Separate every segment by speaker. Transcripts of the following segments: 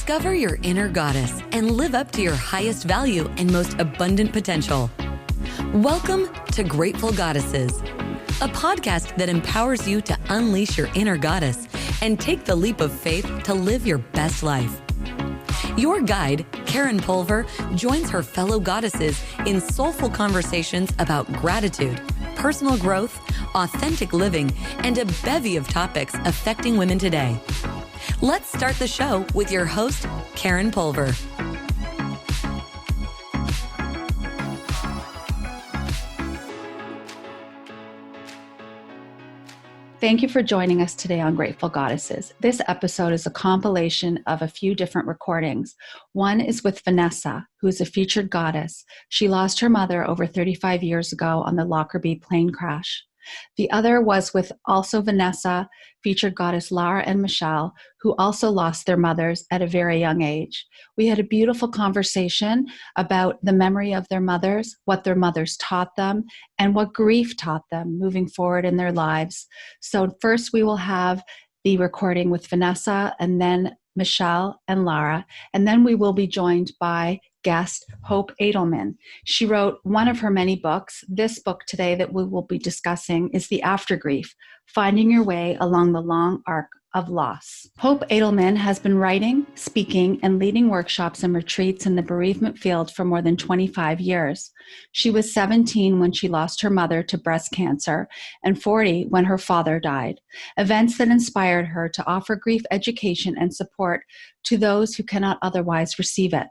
Speaker 1: Discover your inner goddess and live up to your highest value and most abundant potential. Welcome to Grateful Goddesses, a podcast that empowers you to unleash your inner goddess and take the leap of faith to live your best life. Your guide, Karen Pulver, joins her fellow goddesses in soulful conversations about gratitude, personal growth, authentic living, and a bevy of topics affecting women today. Let's start the show with your host, Karen Pulver.
Speaker 2: Thank you for joining us today on Grateful Goddesses. This episode is a compilation of a few different recordings. One is with Vanessa, who is a featured goddess. She lost her mother over 35 years ago on the Lockerbie plane crash. The other was with also Vanessa, featured goddess Lara and Michelle, who also lost their mothers at a very young age. We had a beautiful conversation about the memory of their mothers, what their mothers taught them, and what grief taught them moving forward in their lives. So first we will have the recording with Vanessa, and then Michelle and Lara, and then we will be joined by guest Hope Edelman. She wrote one of her many books. This book today that we will be discussing is the AfterGrief, Finding Your Way Along the Long Arc of Loss. Hope Edelman has been writing, speaking, and leading workshops and retreats in the bereavement field for more than 25 years. She was 17 when she lost her mother to breast cancer and 40 when her father died, events that inspired her to offer grief education and support to those who cannot otherwise receive it.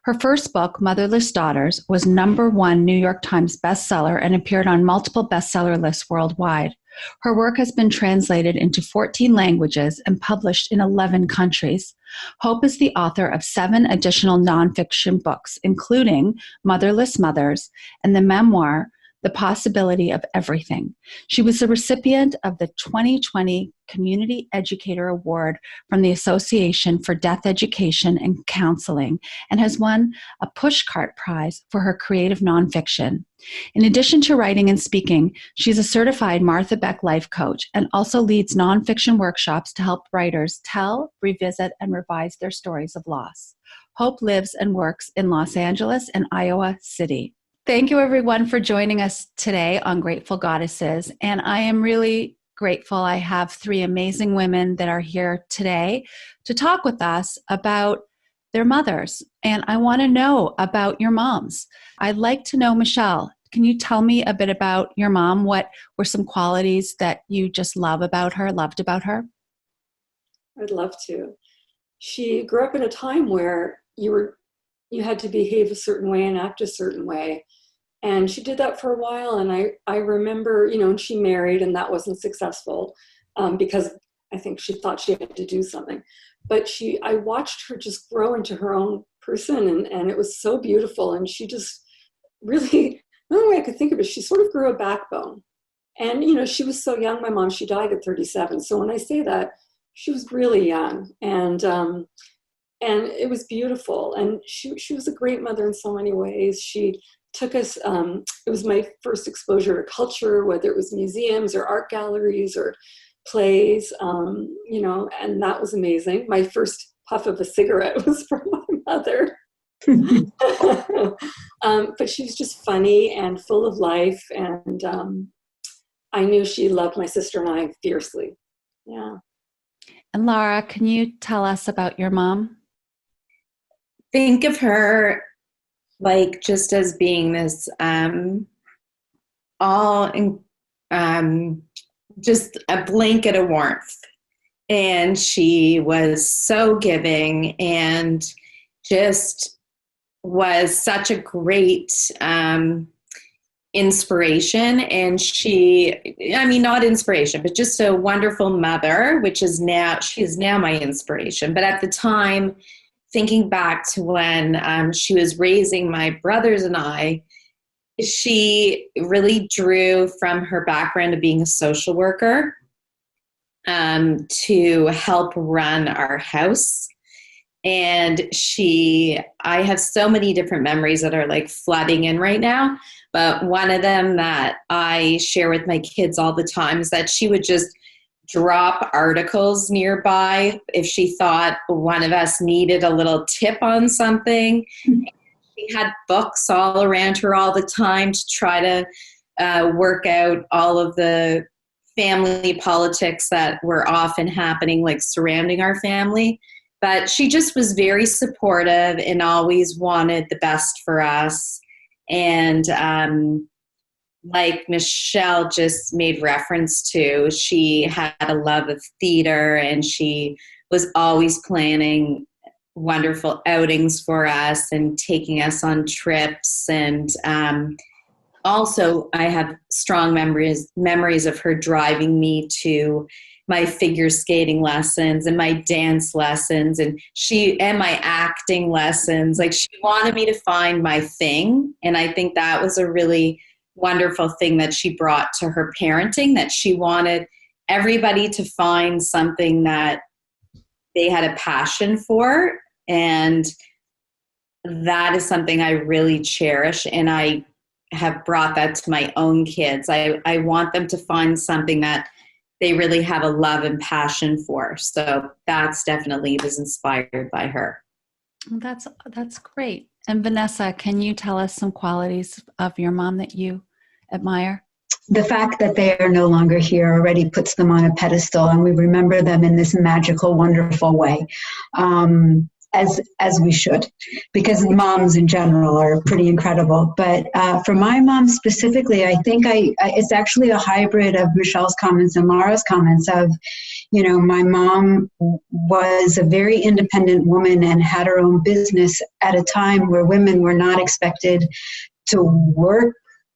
Speaker 2: Her first book, Motherless Daughters, was #1 New York Times bestseller and appeared on multiple bestseller lists worldwide. Her work has been translated into 14 languages and published in 11 countries. Hope is the author of 7 additional nonfiction books, including Motherless Mothers and the memoir, The Possibility of Everything. She was the recipient of the 2020 Community Educator Award from the Association for Death Education and Counseling and has won a Pushcart Prize for her creative nonfiction. In addition to writing and speaking, she's a certified Martha Beck life coach and also leads nonfiction workshops to help writers tell, revisit, and revise their stories of loss. Hope lives and works in Los Angeles and Iowa City. Thank you, everyone, for joining us today on Grateful Goddesses. And I am really grateful. I have 3 amazing women that are here today to talk with us about their mothers. And I want to know about your moms. I'd like to know, Michelle, can you tell me a bit about your mom? What were some qualities that you just loved about her?
Speaker 3: I'd love to. She grew up in a time where you had to behave a certain way and act a certain way. And she did that for a while. And I remember, and she married and that wasn't successful because I think she thought she had to do something. But I watched her just grow into her own person and it was so beautiful. And she just really, the only way I could think of it, she sort of grew a backbone. And, she was so young. My mom, she died at 37. So when I say that, she was really young. And it was beautiful. And she was a great mother in so many ways. She took us, it was my first exposure to culture, whether it was museums or art galleries or plays, and that was amazing. My first puff of a cigarette was from my mother. But she was just funny and full of life. And I knew she loved my sister and I fiercely. Yeah.
Speaker 2: And Lara, can you tell us about your mom?
Speaker 4: Think of her like just as being this just a blanket of warmth. And she was so giving and just was such a great inspiration. And not inspiration, but just a wonderful mother, she is now my inspiration. But at the time, thinking back to when she was raising my brothers and I, she really drew from her background of being a social worker to help run our house. And I have so many different memories that are like flooding in right now. But one of them that I share with my kids all the time is that she would just drop articles nearby if she thought one of us needed a little tip on something. She had books all around her all the time to try to work out all of the family politics that were often happening, like surrounding our family. But she just was very supportive and always wanted the best for us. And like Michelle just made reference to, she had a love of theater, and she was always planning wonderful outings for us and taking us on trips. And also, I have strong memories of her driving me to my figure skating lessons and my dance lessons and my acting lessons. Like, she wanted me to find my thing. And I think that was a really wonderful thing that she brought to her parenting, that she wanted everybody to find something that they had a passion for. And that is something I really cherish. And I have brought that to my own kids. I want them to find something that they really have a love and passion for. So that's definitely was inspired by her.
Speaker 2: That's great. And Vanessa, can you tell us some qualities of your mom that you admire?
Speaker 5: The fact that they are no longer here already puts them on a pedestal, and we remember them in this magical, wonderful way. As we should, because moms in general are pretty incredible. But for my mom specifically, I think it's actually a hybrid of Michelle's comments and Lara's comments of, my mom was a very independent woman and had her own business at a time where women were not expected to work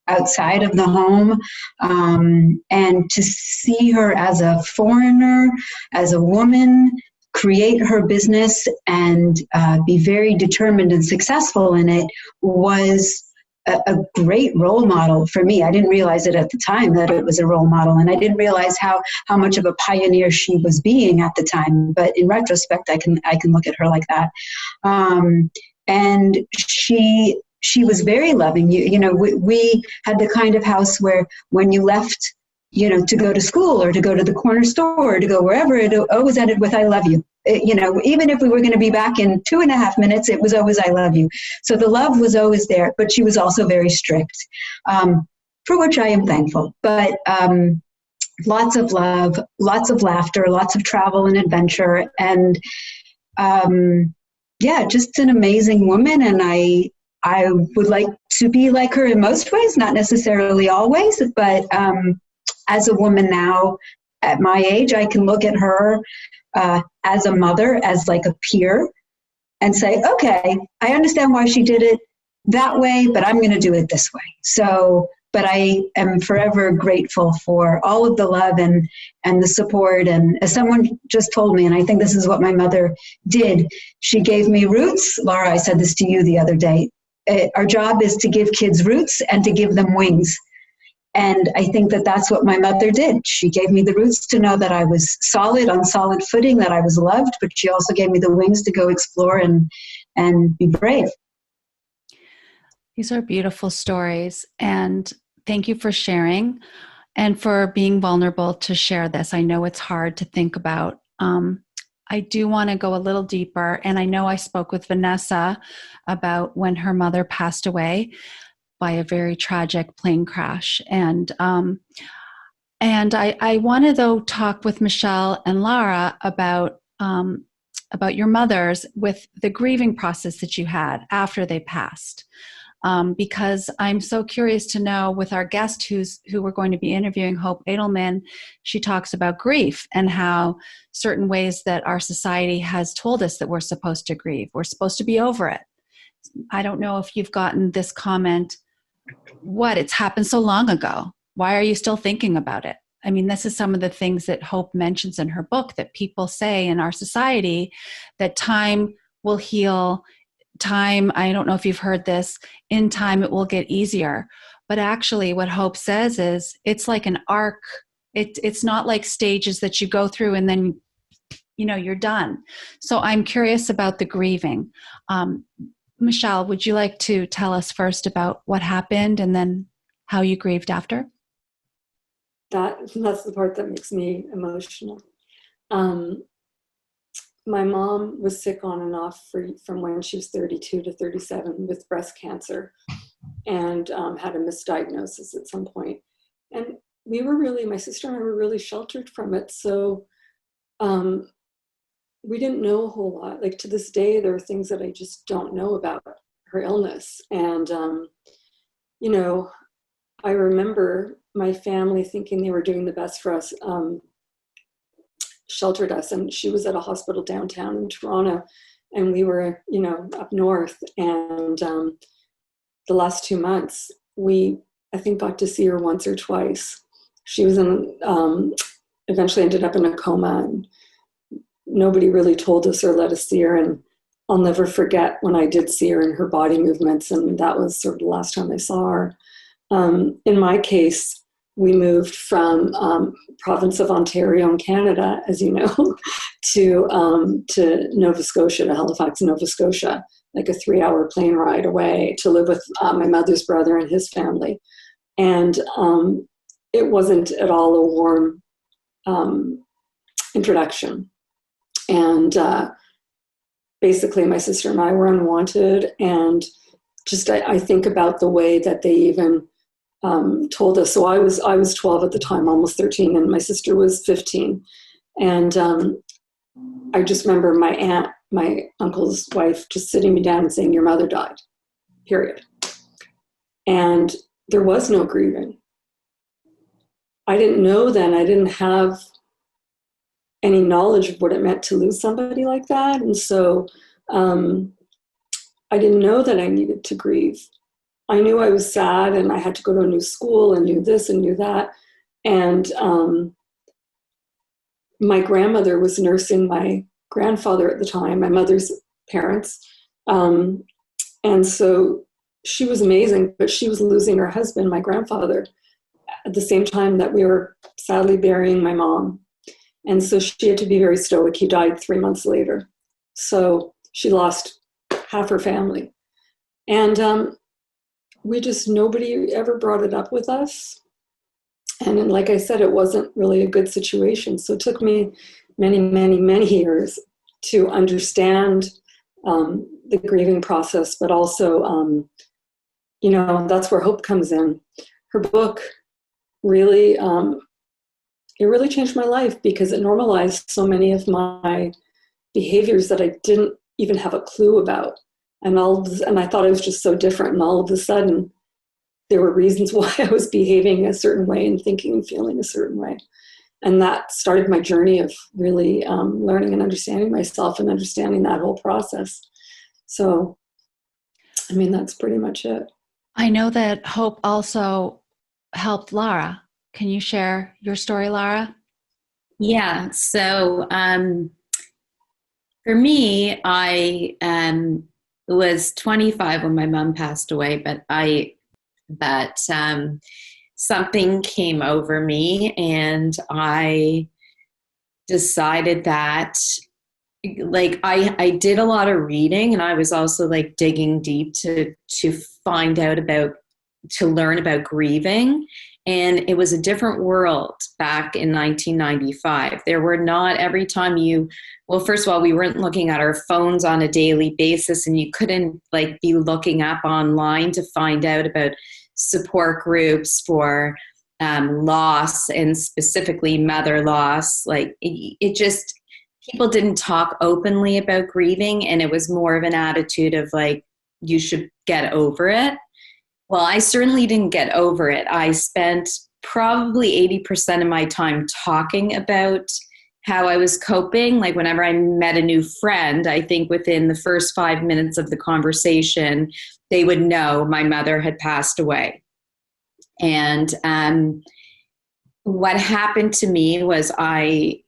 Speaker 5: outside of the home, and to see her as a foreigner, as a woman, create her business and be very determined and successful in it was a great role model for me. I didn't realize it at the time that it was a role model, and I didn't realize how much of a pioneer she was being at the time. But in retrospect, I can look at her like that. And she was very loving. We had the kind of house where when you left, to go to school or to go to the corner store or to go wherever, it always ended with, I love you. Even if we were going to be back in 2.5 minutes, it was always, I love you. So the love was always there, but she was also very strict, for which I am thankful. But lots of love, lots of laughter, lots of travel and adventure. And just an amazing woman. And I would like to be like her in most ways, not necessarily always, but as a woman now, at my age, I can look at her as a mother, as like a peer, and say, okay, I understand why she did it that way, but I'm going to do it this way. So, but I am forever grateful for all of the love and the support. And as someone just told me, and I think this is what my mother did, she gave me roots. Lara, I said this to you the other day. Our job is to give kids roots and to give them wings. And I think that that's what my mother did. She gave me the roots to know that I was solid, on solid footing, that I was loved, but she also gave me the wings to go explore and be brave.
Speaker 2: These are beautiful stories. And thank you for sharing and for being vulnerable to share this. I know it's hard to think about. I do want to go a little deeper. And I know I spoke with Vanessa about when her mother passed away by a very tragic plane crash. And I want to, though, talk with Michelle and Lara about your mothers with the grieving process that you had after they passed. Because I'm so curious to know, with our guest who we're going to be interviewing, Hope Edelman, she talks about grief and how certain ways that our society has told us that we're supposed to grieve. We're supposed to be over it. I don't know if you've gotten this comment, it's happened so long ago. Why are you still thinking about it? I mean, this is some of the things that Hope mentions in her book, that people say in our society that time will heal. Time, I don't know if you've heard this, in time it will get easier. But actually what Hope says is it's like an arc. It's not like stages that you go through and then, you're done. So I'm curious about the grieving. Michelle, would you like to tell us first about what happened and then how you grieved after?
Speaker 3: that's the part that makes me emotional. My mom was sick on and off from when she was 32 to 37 with breast cancer, and had a misdiagnosis at some point. And my sister and I were really sheltered from it. So we didn't know a whole lot. Like, to this day, there are things that I just don't know about her illness. And, I remember my family thinking they were doing the best for us, sheltered us. And she was at a hospital downtown in Toronto, and we were, up north. And the last 2 months, I think, got to see her once or twice. She was eventually ended up in a coma, and nobody really told us or let us see her. And I'll never forget when I did see her and her body movements, and that was sort of the last time I saw her. In my case, we moved from province of Ontario in Canada, as you know, to Nova Scotia, to Halifax, Nova Scotia, like a 3-hour plane ride away, to live with my mother's brother and his family. And it wasn't at all a warm introduction. And basically, my sister and I were unwanted. And just I think about the way that they even told us. So I was 12 at the time, almost 13, and my sister was 15. And I just remember my aunt, my uncle's wife, just sitting me down and saying, "Your mother died, period." And there was no grieving. I didn't know then. I didn't have any knowledge of what it meant to lose somebody like that. And so I didn't know that I needed to grieve. I knew I was sad, and I had to go to a new school, and knew this and knew that. And my grandmother was nursing my grandfather at the time, my mother's parents. And so she was amazing, but she was losing her husband, my grandfather, at the same time that we were sadly burying my mom. And so she had to be very stoic. He died 3 months later. So she lost half her family. And nobody ever brought it up with us. And then, like I said, it wasn't really a good situation. So it took me many, many, many years to understand the grieving process, but also, that's where Hope comes in. Her book really, it really changed my life, because it normalized so many of my behaviors that I didn't even have a clue about. And I thought I was just so different. And all of a sudden, there were reasons why I was behaving a certain way and thinking and feeling a certain way. And that started my journey of really learning and understanding myself and understanding that whole process. So, that's pretty much it.
Speaker 2: I know that Hope also helped Lara. Can you share your story, Lara?
Speaker 4: Yeah. So for me, I was 25 when my mom passed away, but something came over me, and I decided that, like, I did a lot of reading, and I was also like digging deep to find out to learn about grieving. And it was a different world back in 1995. There were not every time first of all, we weren't looking at our phones on a daily basis, and you couldn't be looking up online to find out about support groups for loss, and specifically mother loss. It just, people didn't talk openly about grieving, and it was more of an attitude of you should get over it. Well, I certainly didn't get over it. I spent probably 80% of my time talking about how I was coping. Like, whenever I met a new friend, I think within the first 5 minutes of the conversation, they would know my mother had passed away. And what happened to me was I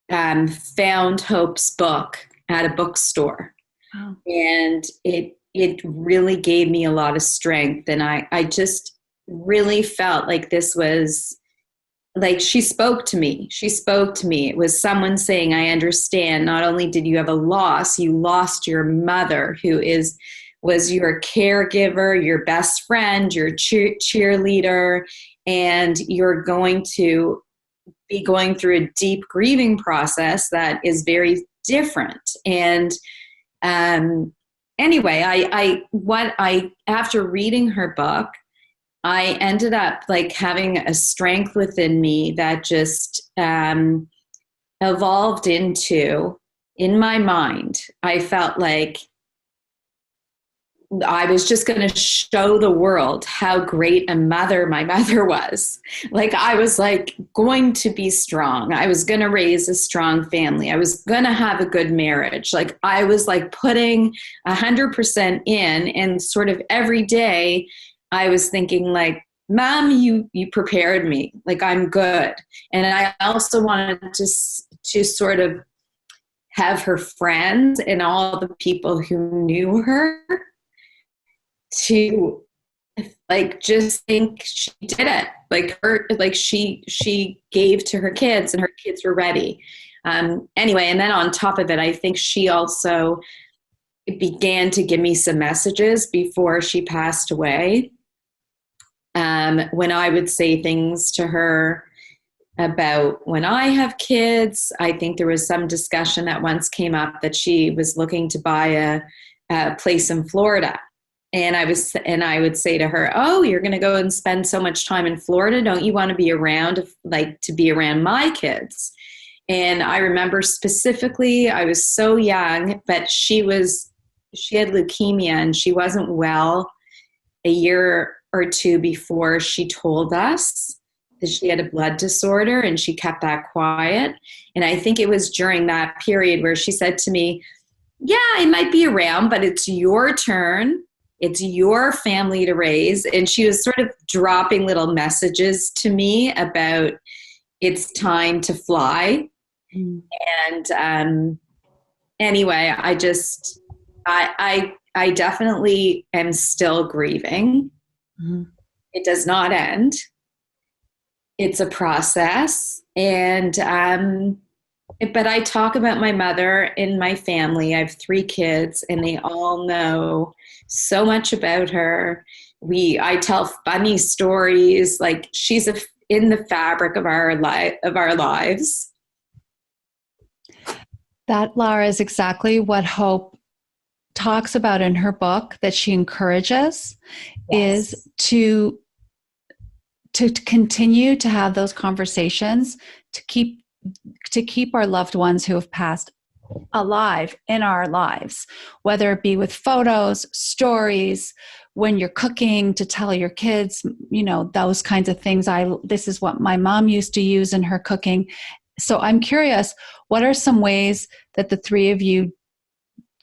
Speaker 4: found Hope's book at a bookstore. Wow. And it really gave me a lot of strength. And I just really felt like this was, like, she spoke to me. She spoke to me. It was someone saying, I understand. Not only did you have a loss, you lost your mother, who was your caregiver, your best friend, your cheerleader. and you're going to be going through a deep grieving process that is very different. And anyway, after reading her book, I ended up like having a strength within me that just evolved into, in my mind, I felt like I was just going to show the world how great a mother my mother was. Like, I was like going to be strong. I was going to raise a strong family. I was going to have a good marriage. Like, I was like putting 100% in, and sort of every day I was thinking like, Mom, you prepared me. Like, I'm good. And I also wanted to sort of have her friends and all the people who knew her to like just think she did it. Like she gave to her kids, and her kids were ready. Anyway, and then on top of it, I think she also began to give me some messages before she passed away. When I would say things to her about when I have kids, I think there was some discussion that once came up that she was looking to buy a place in Florida. And I would say to her, oh, you're going to go and spend so much time in Florida. Don't you want to be around, like, to be around my kids? And I remember specifically, I was so young, but she had leukemia, and she wasn't well a year or two before she told us that she had a blood disorder, and she kept that quiet. And I think it was during that period where she said to me, yeah, I might be around, but it's your turn. It's your family to raise. And she was sort of dropping little messages to me about it's time to fly. Mm. And anyway, I definitely am still grieving. Mm-hmm. It does not end. It's a process. And but I talk about my mother in my family. I have 3 kids, and they all know so much about her. I tell funny stories. Like, she's in the fabric of our lives.
Speaker 2: That, Lara, is exactly what Hope talks about in her book, that she encourages. Yes. Is to continue to have those conversations, to keep our loved ones who have passed alive in our lives, whether it be with photos, stories, when you're cooking, to tell your kids, those kinds of things. This is what my mom used to use in her cooking. So I'm curious, what are some ways that the 3 of you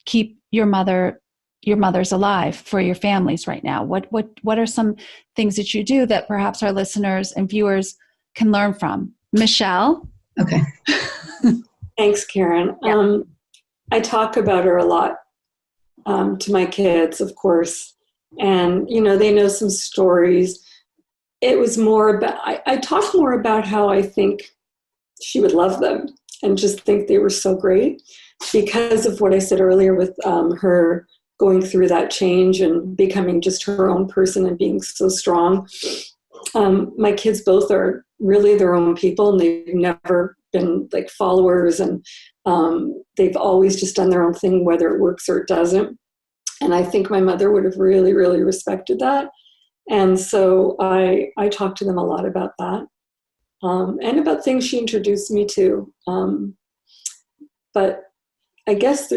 Speaker 2: keep your mothers alive for your families right now? What are some things that you do that perhaps our listeners and viewers can learn from? Michelle?
Speaker 5: Okay.
Speaker 3: Thanks, Karen. Yeah. I talk about her a lot to my kids, of course. And, they know some stories. It was more about, I talk more about how I think she would love them and just think they were so great because of what I said earlier with her going through that change and becoming just her own person and being so strong. My kids both are really their own people, and they've never been like followers, and they've always just done their own thing, whether it works or it doesn't. And I think my mother would have really, really respected that. And so I talk to them a lot about that, and about things she introduced me to. But I guess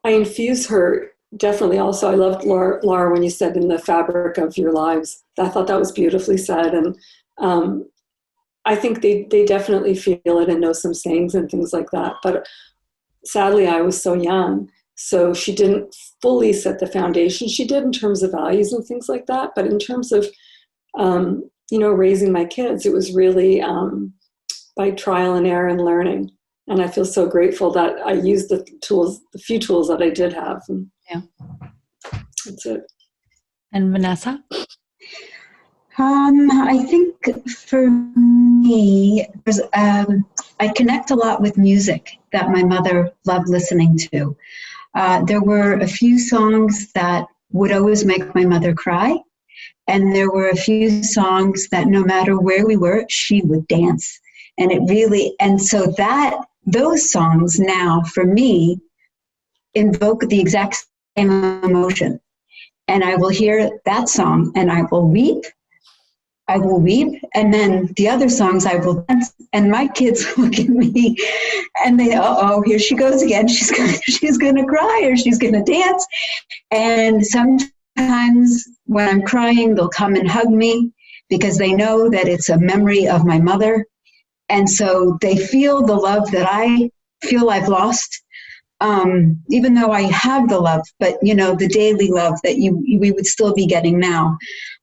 Speaker 3: I infuse her definitely. Also, I loved Lara when you said in the fabric of your lives. I thought that was beautifully said. And I think they definitely feel it and know some sayings and things like that. But sadly, I was so young, so she didn't fully set the foundation. She did in terms of values and things like that. But in terms of, raising my kids, it was really by trial and error and learning. And I feel so grateful that I used the few tools that I did have. And
Speaker 2: yeah.
Speaker 3: That's it.
Speaker 2: And Vanessa?
Speaker 5: I think for me, I connect a lot with music that my mother loved listening to. There were a few songs that would always make my mother cry. And there were a few songs that no matter where we were, she would dance. And it really, and so those songs now for me invoke the exact same emotion. And I will hear that song and I will weep. And then the other songs I will dance. And my kids look at me and they, here she goes again. She's going to cry or she's going to dance. And sometimes when I'm crying, they'll come and hug me because they know that it's a memory of my mother. And so they feel the love that I feel I've lost, even though I have the love, but, the daily love that we would still be getting now.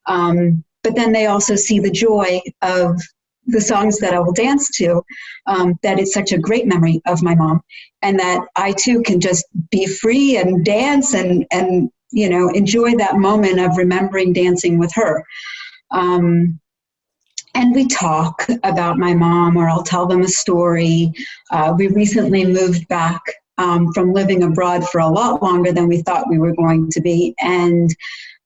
Speaker 5: But then they also see the joy of the songs that I will dance to, that it's such a great memory of my mom, and that I too can just be free and dance and enjoy that moment of remembering dancing with her. And we talk about my mom, or I'll tell them a story. We recently moved back from living abroad for a lot longer than we thought we were going to be. And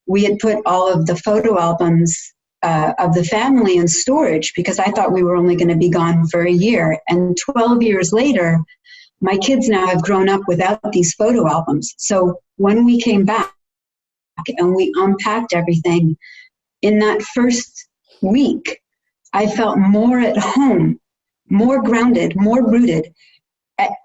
Speaker 5: we had put all of the photo albums of the family in storage because I thought we were only going to be gone for a year. And 12 years later, my kids now have grown up without these photo albums. So when we came back and we unpacked everything, in that first week, I felt more at home, more grounded, more rooted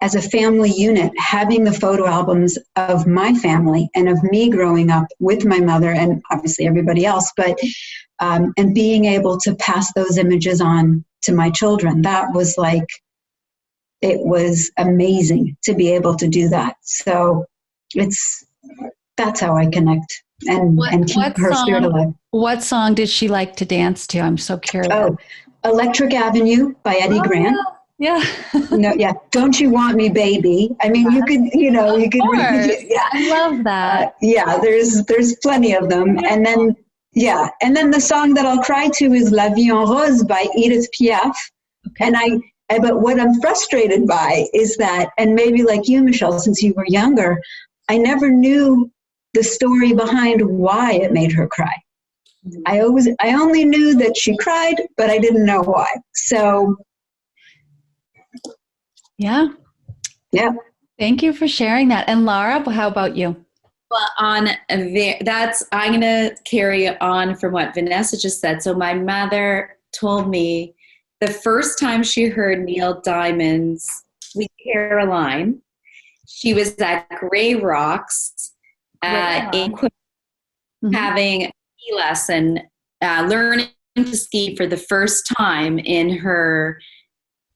Speaker 5: as a family unit, having the photo albums of my family and of me growing up with my mother and obviously everybody else, but and being able to pass those images on to my children. That was it was amazing to be able to do that. So that's how I connect and keep her spirit alive.
Speaker 2: What song did she like to dance to? I'm so curious.
Speaker 5: Oh, Electric Avenue by Eddie Grant.
Speaker 2: Yeah.
Speaker 5: No, yeah. Don't You Want Me, Baby? I mean, you could. Yeah.
Speaker 2: I love that.
Speaker 5: There's plenty of them. And then, and then the song that I'll cry to is La Vie en Rose by Edith Piaf. Okay. But what I'm frustrated by is that, and maybe like you, Michelle, since you were younger, I never knew the story behind why it made her cry. I only knew that she cried, but I didn't know why. So,
Speaker 2: yeah. Thank you for sharing that. And Lara, how about you?
Speaker 4: Well, I'm going to carry on from what Vanessa just said. So my mother told me the first time she heard Neil Diamond's Sweet Caroline, she was at Grey Rocks having a ski lesson, learning to ski for the first time in her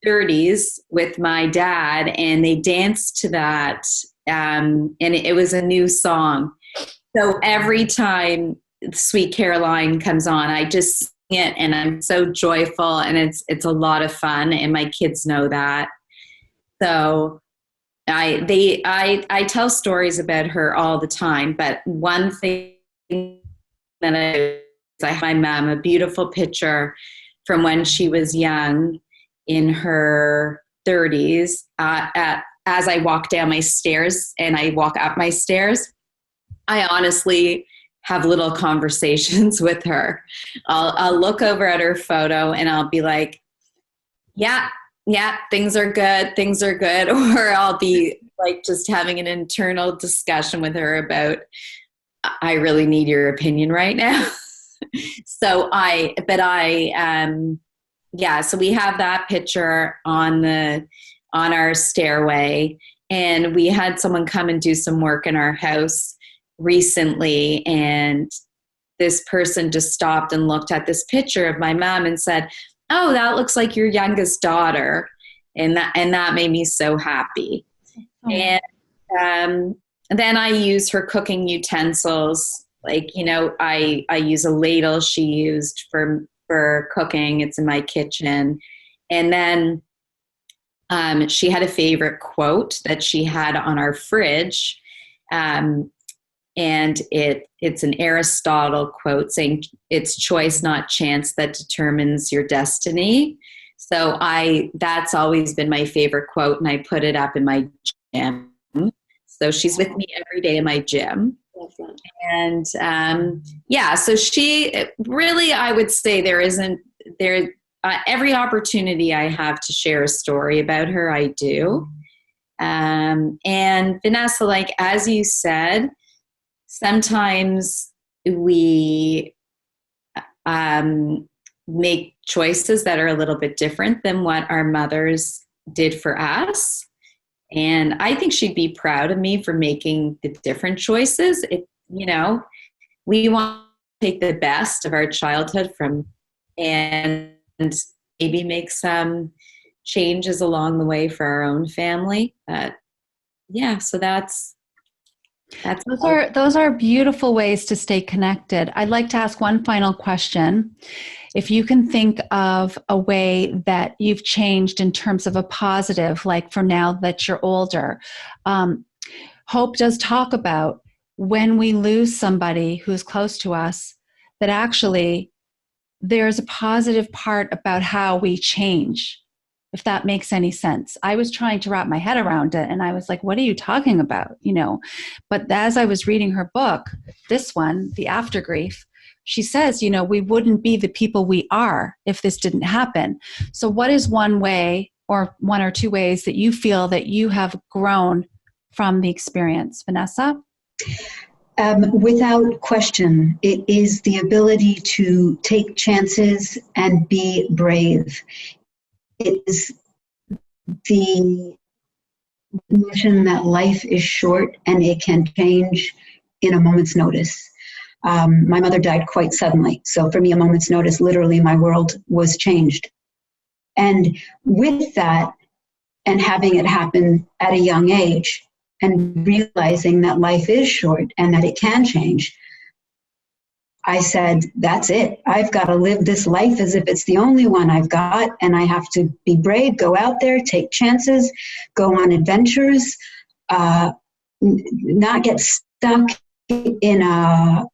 Speaker 4: 30s with my dad, and they danced to that, and it was a new song. So every time Sweet Caroline comes on, I just sing it, and I'm so joyful, and it's a lot of fun, and my kids know that. So I tell stories about her all the time, but one thing that I have my mom, a beautiful picture from when she was young in her 30s, as I walk down my stairs and I walk up my stairs, I honestly have little conversations with her. I'll look over at her photo and I'll be like, yeah, things are good. Or I'll be like just having an internal discussion with her about, I really need your opinion right now. So we have that picture on our stairway, and we had someone come and do some work in our house recently, and this person just stopped and looked at this picture of my mom and said, "Oh, that looks like your youngest daughter," and that made me so happy. Oh. And then I use her cooking utensils. Like, I use a ladle she used for cooking. It's in my kitchen. And then she had a favorite quote that she had on our fridge. And it's an Aristotle quote saying, "It's choice, not chance, that determines your destiny." So that's always been my favorite quote, and I put it up in my gym. So she's with me every day in my gym.
Speaker 3: Love that.
Speaker 4: And so she really, I would say every opportunity I have to share a story about her, I do. And Vanessa, like, as you said, sometimes we make choices that are a little bit different than what our mothers did for us. And I think she'd be proud of me for making the different choices. We want to take the best of our childhood and maybe make some changes along the way for our own family. So that's
Speaker 2: those are beautiful ways to stay connected. I'd like to ask one final question. If you can think of a way that you've changed in terms of a positive, like for now that you're older, Hope does talk about when we lose somebody who's close to us, that actually there's a positive part about how we change, if that makes any sense. I was trying to wrap my head around it, and I was like, what are you talking about? But as I was reading her book, this one, The AfterGrief, she says, we wouldn't be the people we are if this didn't happen. So what is one way or one or two ways that you feel that you have grown from the experience? Vanessa?
Speaker 5: Without question, it is the ability to take chances and be brave. It is the notion that life is short and it can change in a moment's notice. My mother died quite suddenly. So for me, a moment's notice, literally my world was changed. And with that, and having it happen at a young age, and realizing that life is short and that it can change, I said, that's it. I've got to live this life as if it's the only one I've got, and I have to be brave, go out there, take chances, go on adventures, not get stuck in a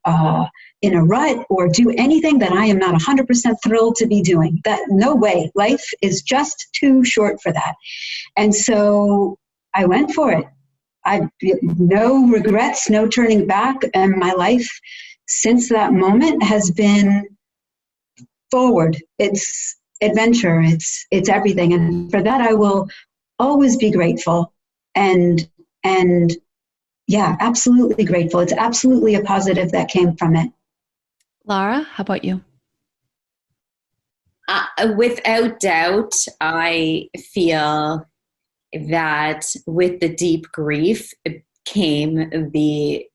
Speaker 5: rut or do anything that I am not 100% thrilled to be doing. That, no way. Life is just too short for that. And so I went for it. No regrets, no turning back, and my life since that moment has been forward. It's adventure. It's everything, and for that I will always be grateful. And yeah, absolutely grateful. It's absolutely a positive that came from it.
Speaker 2: Lara, how about you?
Speaker 4: Without doubt, I feel that with the deep grief came the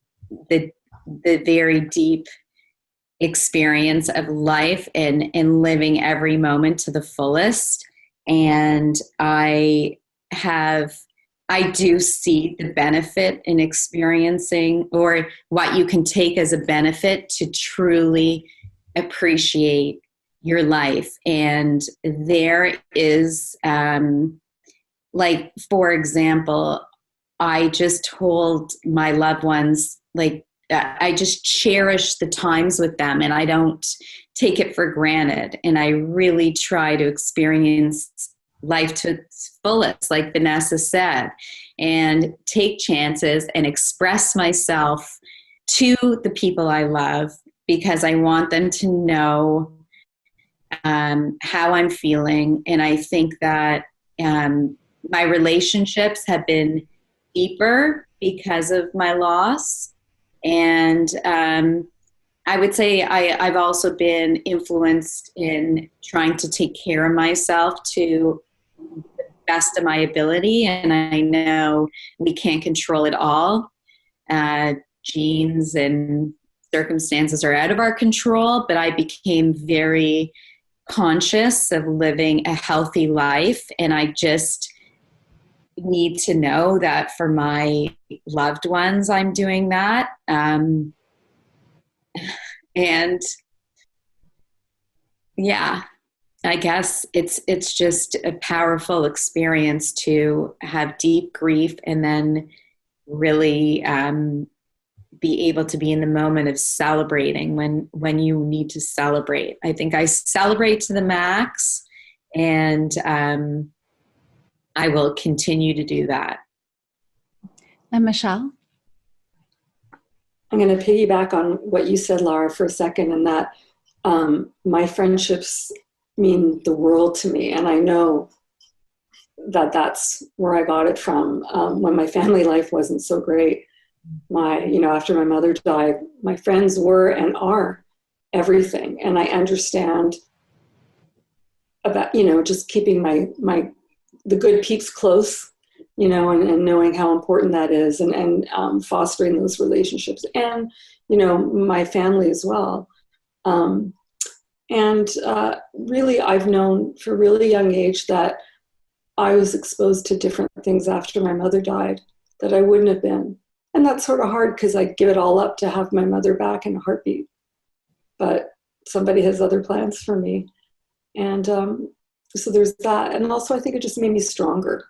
Speaker 4: very deep experience of life and living every moment to the fullest. And I do see the benefit in experiencing, or what you can take as a benefit to truly appreciate your life. And there is, like, for example, I just told my loved ones, like, I just cherish the times with them, and I don't take it for granted. And I really try to experience life to its fullest, like Vanessa said, and take chances and express myself to the people I love, because I want them to know how I'm feeling. And I think that my relationships have been deeper because of my loss. And I would say I've also been influenced in trying to take care of myself to the best of my ability. And I know we can't control it all. Genes and circumstances are out of our control, but I became very conscious of living a healthy life. And I just need to know that for my loved ones, I'm doing that. And yeah, I guess it's just a powerful experience to have deep grief and then really be able to be in the moment of celebrating when you need to celebrate. I think I celebrate to the max, and I will continue to do that.
Speaker 2: And Michelle?
Speaker 3: I'm going to piggyback on what you said, Lara, for a second, and that my friendships mean the world to me. And I know that that's where I got it from. When my family life wasn't so great, after my mother died, my friends were and are everything. And I understand about, just keeping the good peeps close, and knowing how important that is, and fostering those relationships, and, my family as well. Really, I've known from a really young age that I was exposed to different things after my mother died that I wouldn't have been. And that's sort of hard because I'd give it all up to have my mother back in a heartbeat. But somebody has other plans for me. And so there's that. And also I think it just made me stronger.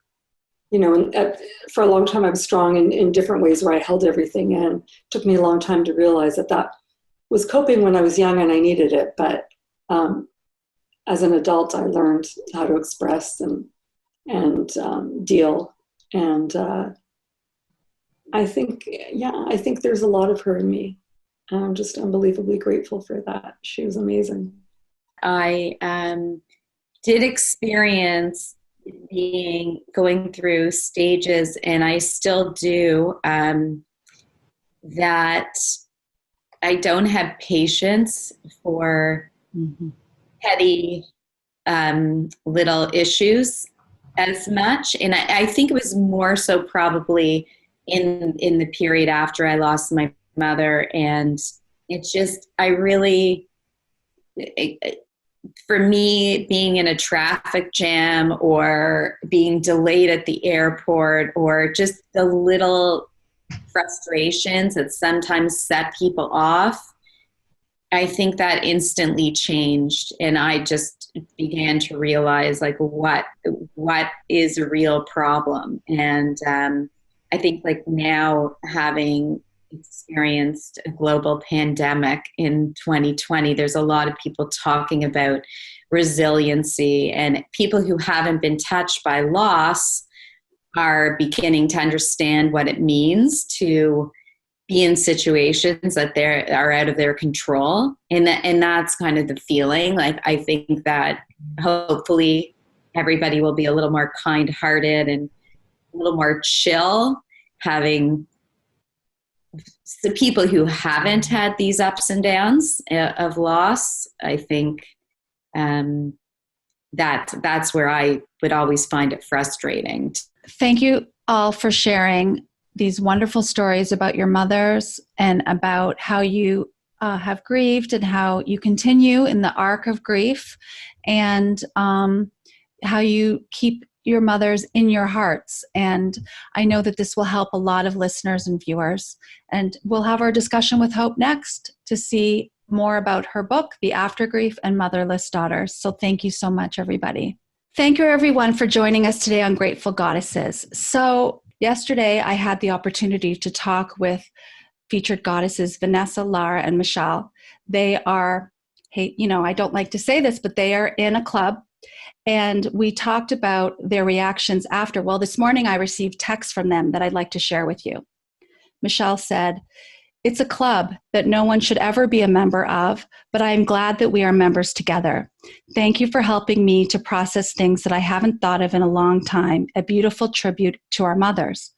Speaker 3: For a long time I was strong in different ways where I held everything in. It took me a long time to realize that was coping when I was young and I needed it. But as an adult, I learned how to express and deal. And I think there's a lot of her in me. And I'm just unbelievably grateful for that. She was amazing.
Speaker 4: I did experience going through stages, and I still do, that I don't have patience for petty little issues as much. And I think it was more so probably in the period after I lost my mother. And it's just, for me, being in a traffic jam or being delayed at the airport, or just the little frustrations that sometimes set people off, I think that instantly changed. And I just began to realize what is a real problem. And I think now, having experienced a global pandemic in 2020, there's a lot of people talking about resiliency, and people who haven't been touched by loss are beginning to understand what it means to be in situations that are out of their control. And that's kind of the feeling. I think that hopefully everybody will be a little more kind-hearted and a little more chill, having the people who haven't had these ups and downs of loss. I think that's where I would always find it frustrating.
Speaker 2: Thank you all for sharing these wonderful stories about your mothers and about how you have grieved and how you continue in the arc of grief, and how you keep your mothers in your hearts. And I know that this will help a lot of listeners and viewers. And we'll have our discussion with Hope next to see more about her book, The AfterGrief and Motherless Daughters. So thank you so much, everybody. Thank you, everyone, for joining us today on Grateful Goddesses. So yesterday, I had the opportunity to talk with featured goddesses Vanessa, Lara, and Michelle. They are, I don't like to say this, but they are in a club. And we talked about their reactions after. Well, this morning I received texts from them that I'd like to share with you. Michelle said, "It's a club that no one should ever be a member of, but I am glad that we are members together. Thank you for helping me to process things that I haven't thought of in a long time, a beautiful tribute to our mothers."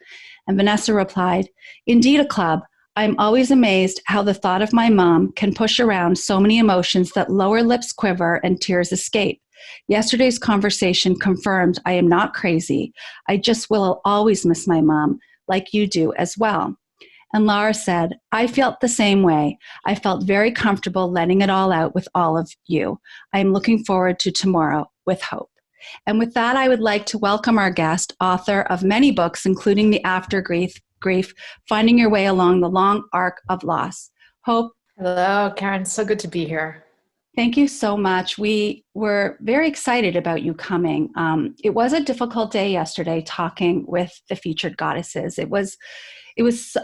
Speaker 2: And Vanessa replied, "Indeed a club. I'm always amazed how the thought of my mom can push around so many emotions that lower lips quiver and tears escape. Yesterday's conversation confirmed I am not crazy. I just will always miss my mom, like you do as well." And Lara said, "I felt the same way. I felt very comfortable letting it all out with all of you. I am looking forward to tomorrow with hope." And with that, I would like to welcome our guest, author of many books, including The AfterGrief, Finding Your Way Along the Long Arc of Loss. Hope.
Speaker 6: Hello, Karen. So good to be here.
Speaker 2: Thank you so much. We were very excited about you coming. It was a difficult day yesterday talking with the featured goddesses. It was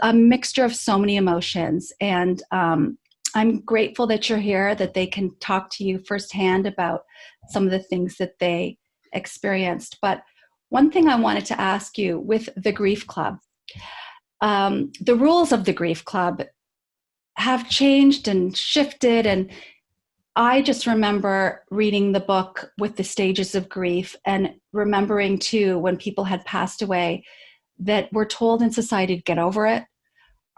Speaker 2: a mixture of so many emotions, and I'm grateful that you're here, that they can talk to you firsthand about some of the things that they experienced. But one thing I wanted to ask you with the Grief Club, the rules of the Grief Club have changed and shifted. And I just remember reading the book with the stages of grief and remembering too, when people had passed away, that we're told in society to get over it.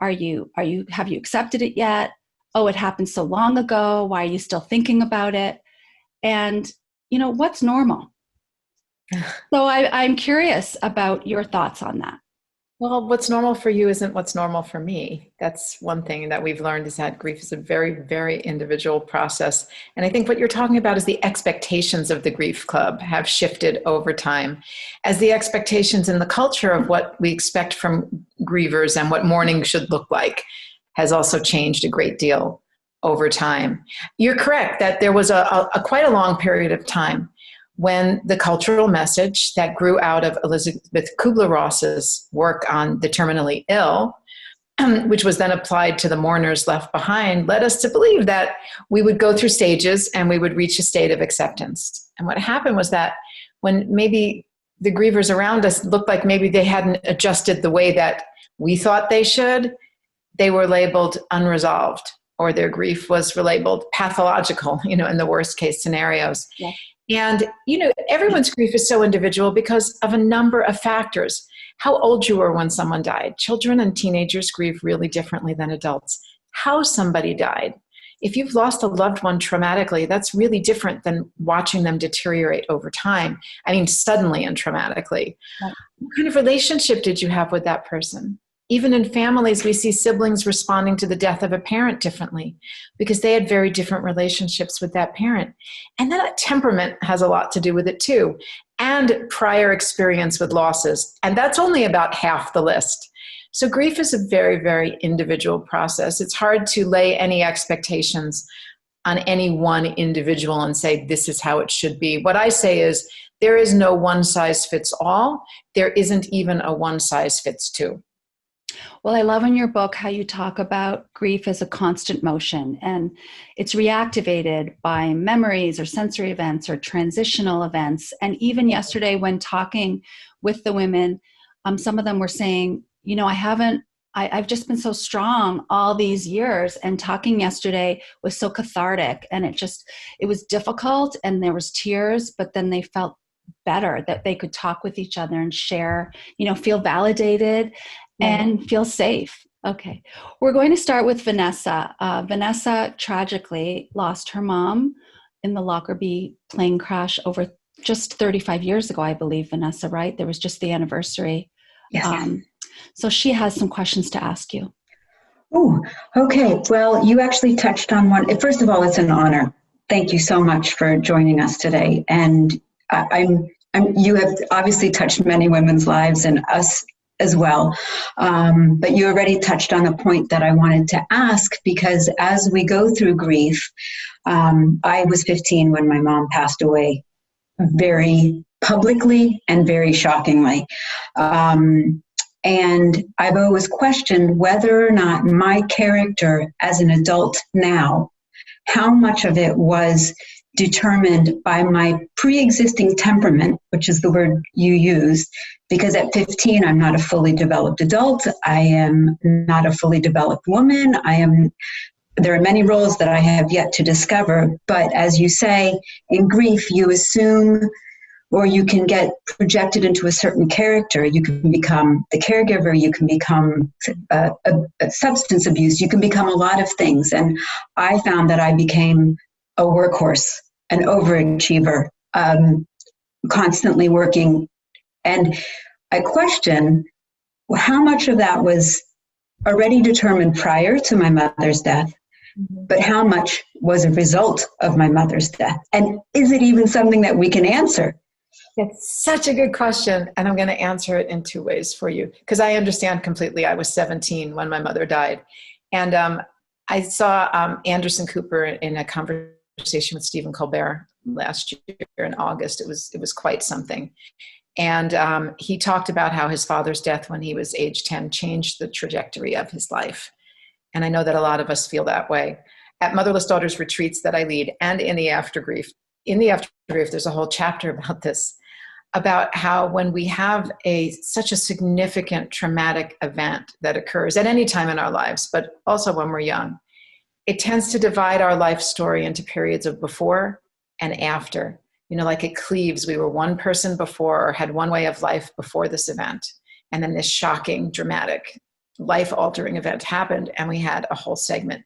Speaker 2: Have you accepted it yet? Oh, it happened so long ago. Why are you still thinking about it? And, what's normal? So I'm curious about your thoughts on that.
Speaker 6: Well, what's normal for you isn't what's normal for me. That's one thing that we've learned, is that grief is a very, very individual process. And I think what you're talking about is the expectations of the grief club have shifted over time, as the expectations in the culture of what we expect from grievers and what mourning should look like has also changed a great deal over time. You're correct that there was a quite a long period of time when the cultural message that grew out of Elizabeth Kubler-Ross's work on the terminally ill, which was then applied to the mourners left behind, led us to believe that we would go through stages and we would reach a state of acceptance. And what happened was that when maybe the grievers around us looked like maybe they hadn't adjusted the way that we thought they should, they were labeled unresolved, or their grief was labeled pathological, in the worst case scenarios. Yeah. And, everyone's grief is so individual because of a number of factors. How old you were when someone died. Children and teenagers grieve really differently than adults. How somebody died. If you've lost a loved one traumatically, that's really different than watching them deteriorate over time. I mean, suddenly and traumatically. Right. What kind of relationship did you have with that person? Even in families, we see siblings responding to the death of a parent differently because they had very different relationships with that parent. And then temperament has a lot to do with it too, and prior experience with losses. And that's only about half the list. So grief is a very, very individual process. It's hard to lay any expectations on any one individual and say, this is how it should be. What I say is, there is no one size fits all. There isn't even a one size fits two.
Speaker 2: Well, I love in your book how you talk about grief as a constant motion, and it's reactivated by memories or sensory events or transitional events. And even yesterday when talking with the women, some of them were saying, I've just been so strong all these years, and talking yesterday was so cathartic, and it was difficult and there was tears, but then they felt better that they could talk with each other and share, feel validated and feel safe. Okay. We're going to start with Vanessa. Vanessa tragically lost her mom in the Lockerbie plane crash over just 35 years ago, I believe, Vanessa, right? There was just the anniversary.
Speaker 5: Yes.
Speaker 2: So she has some questions to ask you.
Speaker 5: Oh, okay. Well, you actually touched on one. First of all, it's an honor. Thank you so much for joining us today. And you have obviously touched many women's lives and us as well. But you already touched on a point that I wanted to ask, because as we go through grief, I was 15 when my mom passed away, very publicly and very shockingly. And I've always questioned whether or not my character as an adult now, how much of it was determined by my pre-existing temperament, which is the word you used, because at 15, I'm not a fully developed adult. I am not a fully developed woman. There are many roles that I have yet to discover. But as you say, in grief, you assume, or you can get projected into a certain character. You can become the caregiver. You can become a substance abuse. You can become a lot of things. And I found that I became a workhorse, an overachiever, constantly working. And I question how much of that was already determined prior to my mother's death, but how much was a result of my mother's death? And is it even something that we can answer?
Speaker 6: It's such a good question, and I'm going to answer it in two ways for you, because I understand completely. I was 17 when my mother died, and I saw Anderson Cooper in a conversation with Stephen Colbert last year in August. It was quite something, and he talked about how his father's death when he was age 10 changed the trajectory of his life, and I know that a lot of us feel that way. At Motherless Daughters retreats that I lead, and in the AfterGrief, there's a whole chapter about this. about how when we have such a significant traumatic event that occurs at any time in our lives, but also when we're young, it tends to divide our life story into periods of before and after. Like it cleaves. We were one person before, or had one way of life before this event. And then this shocking, dramatic, life-altering event happened, and we had a whole segment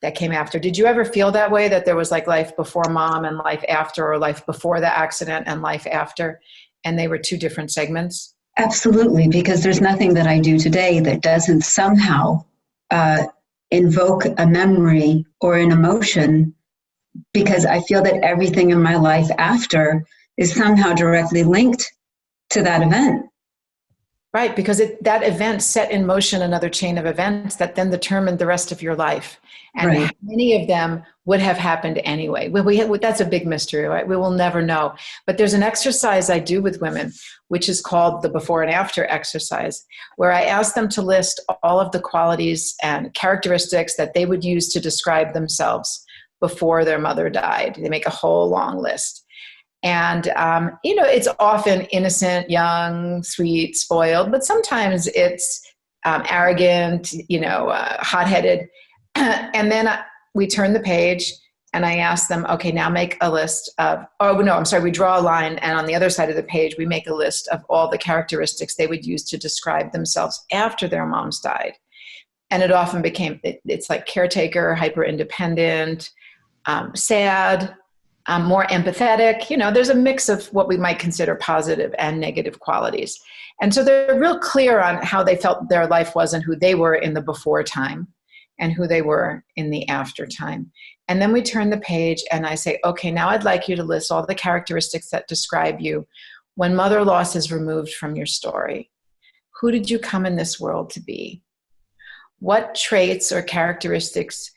Speaker 6: that came after. Did you ever feel that way, that there was like life before mom and life after, or life before the accident and life after, and they were two different segments?
Speaker 5: Absolutely, because there's nothing that I do today that doesn't somehow invoke a memory or an emotion, because I feel that everything in my life after is somehow directly linked to that event.
Speaker 6: Right, because that event set in motion another chain of events that then determined the rest of your life. And
Speaker 5: Right.
Speaker 6: Many of them would have happened anyway. That's a big mystery, right? We will never know. But there's an exercise I do with women, which is called the before and after exercise, where I ask them to list all of the qualities and characteristics that they would use to describe themselves before their mother died. They make a whole long list. And, it's often innocent, young, sweet, spoiled, but sometimes it's arrogant, hot-headed. And then we turn the page and I ask them, okay, now make a list of, we draw a line, and on the other side of the page, we make a list of all the characteristics they would use to describe themselves after their moms died. And it often it's like caretaker, hyper-independent, sad, more empathetic. There's a mix of what we might consider positive and negative qualities. And so they're real clear on how they felt their life was and who they were in the before time and who they were in the after time. And then we turn the page and I say, okay, now I'd like you to list all the characteristics that describe you when mother loss is removed from your story. Who did you come in this world to be? What traits or characteristics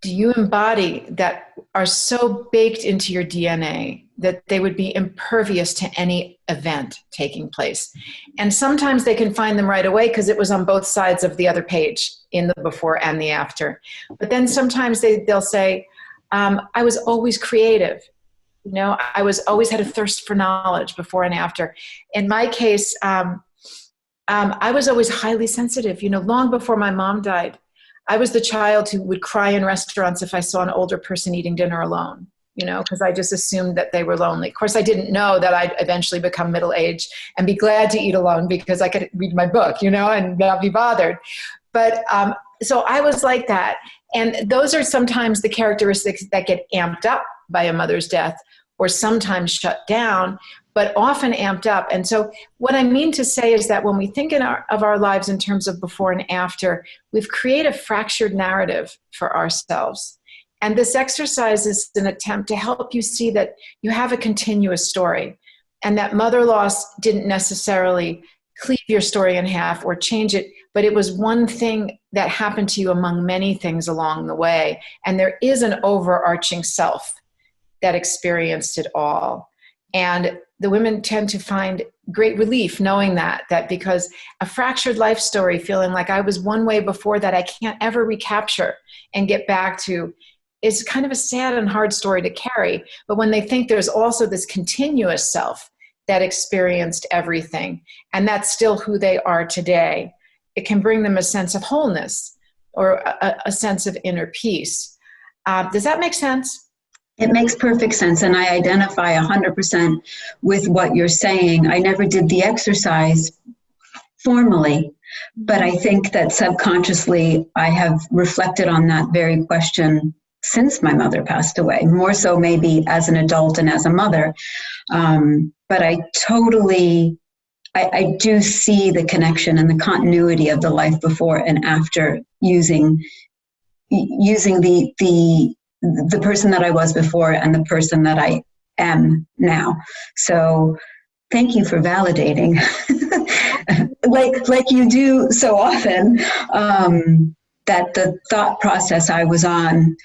Speaker 6: do you embody that are so baked into your DNA that they would be impervious to any event taking place? And sometimes they can find them right away because it was on both sides of the other page, in the before and the after. But then sometimes they'll say, I was always creative. I always had a thirst for knowledge before and after. In my case, I was always highly sensitive. Long before my mom died, I was the child who would cry in restaurants if I saw an older person eating dinner alone, because I just assumed that they were lonely. Of course, I didn't know that I'd eventually become middle-aged and be glad to eat alone because I could read my book, and not be bothered. But so I was like that. And those are sometimes the characteristics that get amped up by a mother's death, or sometimes shut down, but often amped up. And so what I mean to say is that when we think of our lives in terms of before and after, we've created a fractured narrative for ourselves. And this exercise is an attempt to help you see that you have a continuous story, and that mother loss didn't necessarily cleave your story in half or change it, but it was one thing that happened to you among many things along the way. And there is an overarching self that experienced it all. And the women tend to find great relief knowing that because a fractured life story, feeling like I was one way before that I can't ever recapture and get back to, is kind of a sad and hard story to carry. But when they think there's also this continuous self that experienced everything, and that's still who they are today, it can bring them a sense of wholeness or a sense of inner peace. Does that make sense?
Speaker 5: It makes perfect sense, and I identify 100% with what you're saying. I never did the exercise formally, but I think that subconsciously I have reflected on that very question since my mother passed away, more so maybe as an adult and as a mother. But I do see the connection and the continuity of the life before and after using the person that I was before and the person that I am now. So thank you for validating, like you do so often, that the thought process I was on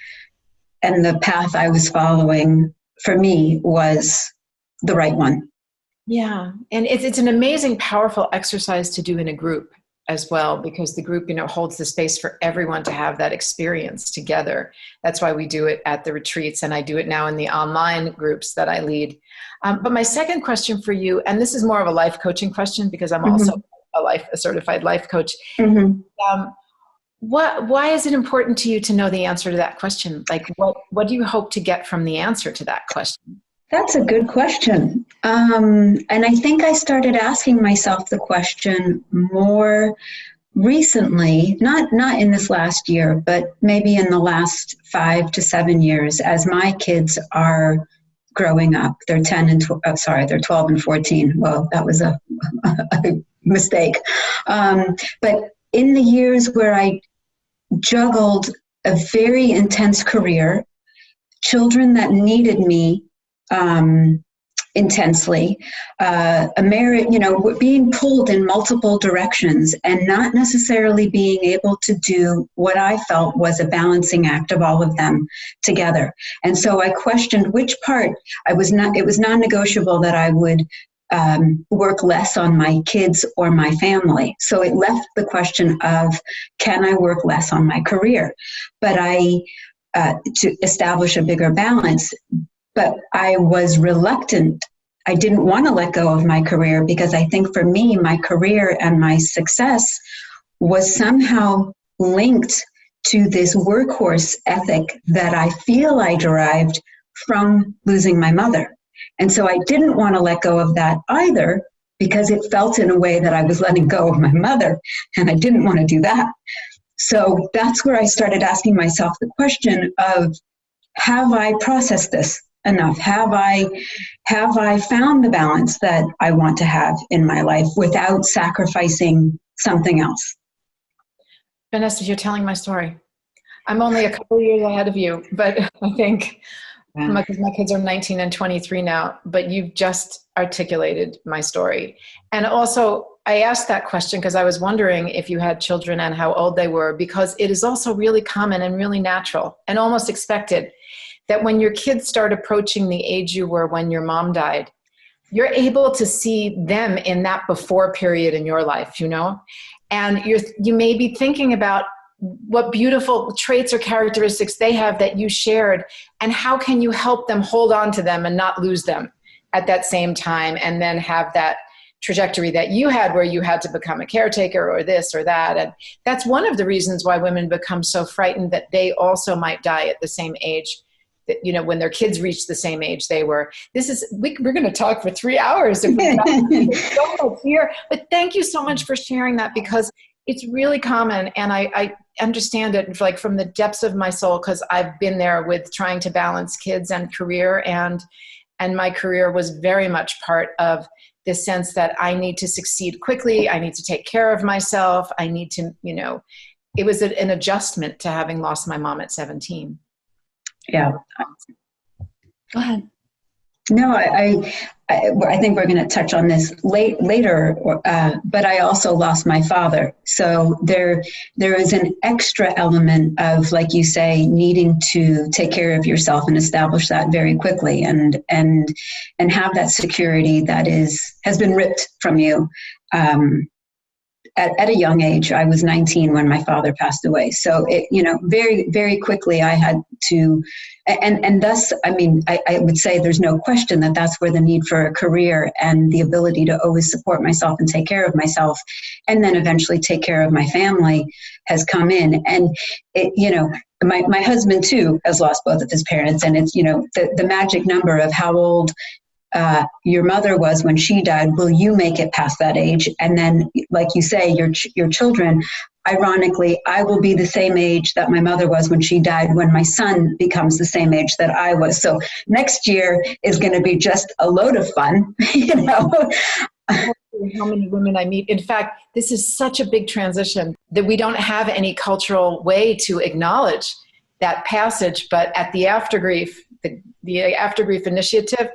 Speaker 5: and the path I was following for me was the right one.
Speaker 6: Yeah. And it's an amazing, powerful exercise to do in a group. as well, because the group, holds the space for everyone to have that experience together. That's why we do it at the retreats, and I do it now in the online groups that I lead. But my second question for you, and this is more of a life coaching question because I'm also a certified life coach. Why is it important to you to know the answer to that question? Like, what do you hope to get from the answer to that question?
Speaker 5: That's a good question. And I think I started asking myself the question more recently, not in this last year, but maybe in the last 5 to 7 years, as my kids are growing up. They're 12 and 14. Well, that was a mistake. But in the years where I juggled a very intense career, children that needed me intensely, a marriage, being pulled in multiple directions and not necessarily being able to do what I felt was a balancing act of all of them together. And so I questioned which part it was non-negotiable that I would work less on my kids or my family. So it left the question of, can I work less on my career? But to establish a bigger balance. But I was reluctant. I didn't want to let go of my career because I think for me, my career and my success was somehow linked to this workhorse ethic that I feel I derived from losing my mother. And so I didn't want to let go of that either because it felt in a way that I was letting go of my mother, and I didn't want to do that. So that's where I started asking myself the question of, have I processed this enough? Have I found the balance that I want to have in my life without sacrificing something else?
Speaker 6: Vanessa, you're telling my story. I'm only a couple of years ahead of you, but I think because my kids are 19 and 23 now, but you've just articulated my story. And also, I asked that question because I was wondering if you had children and how old they were, because it is also really common and really natural and almost expected that when your kids start approaching the age you were when your mom died, you're able to see them in that before period in your life, and you may be thinking about what beautiful traits or characteristics they have that you shared, and how can you help them hold on to them and not lose them at that same time, and then have that trajectory that you had where you had to become a caretaker or this or that. And that's one of the reasons why women become so frightened that they also might die at the same age, that, when their kids reach the same age they were. We're going to talk for 3 hours. If there's so much here. But thank you so much for sharing that, because it's really common, and I understand it like from the depths of my soul, because I've been there with trying to balance kids and career, and my career was very much part of this sense that I need to succeed quickly. I need to take care of myself. I need to, it was an adjustment to having lost my mom at 17.
Speaker 5: Yeah.
Speaker 2: Go ahead.
Speaker 5: No, I think we're going to touch on this later, but I also lost my father. So there is an extra element of, like you say, needing to take care of yourself and establish that very quickly, and have that security that has been ripped from you. At a young age. I was 19 when my father passed away. So very, very quickly I had to, and thus, I would say there's no question that that's where the need for a career and the ability to always support myself and take care of myself, and then eventually take care of my family, has come in. And my husband too has lost both of his parents, and it's, the magic number of how old your mother was when she died. Will you make it past that age? And then, like you say, your children, ironically, I will be the same age that my mother was when she died, when my son becomes the same age that I was. So next year is going to be just a load of fun,
Speaker 6: How many women I meet. In fact, this is such a big transition that we don't have any cultural way to acknowledge that passage. But at the AfterGrief, the AfterGrief initiative,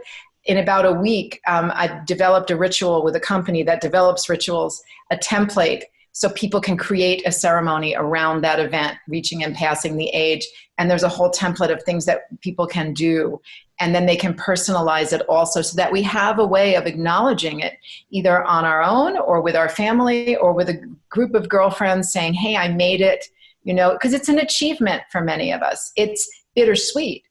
Speaker 6: in about a week, I developed a ritual with a company that develops rituals, a template, so people can create a ceremony around that event, reaching and passing the age. And there's a whole template of things that people can do. And then they can personalize it also, so that we have a way of acknowledging it, either on our own or with our family or with a group of girlfriends saying, hey, I made it, because it's an achievement for many of us. It's bittersweet,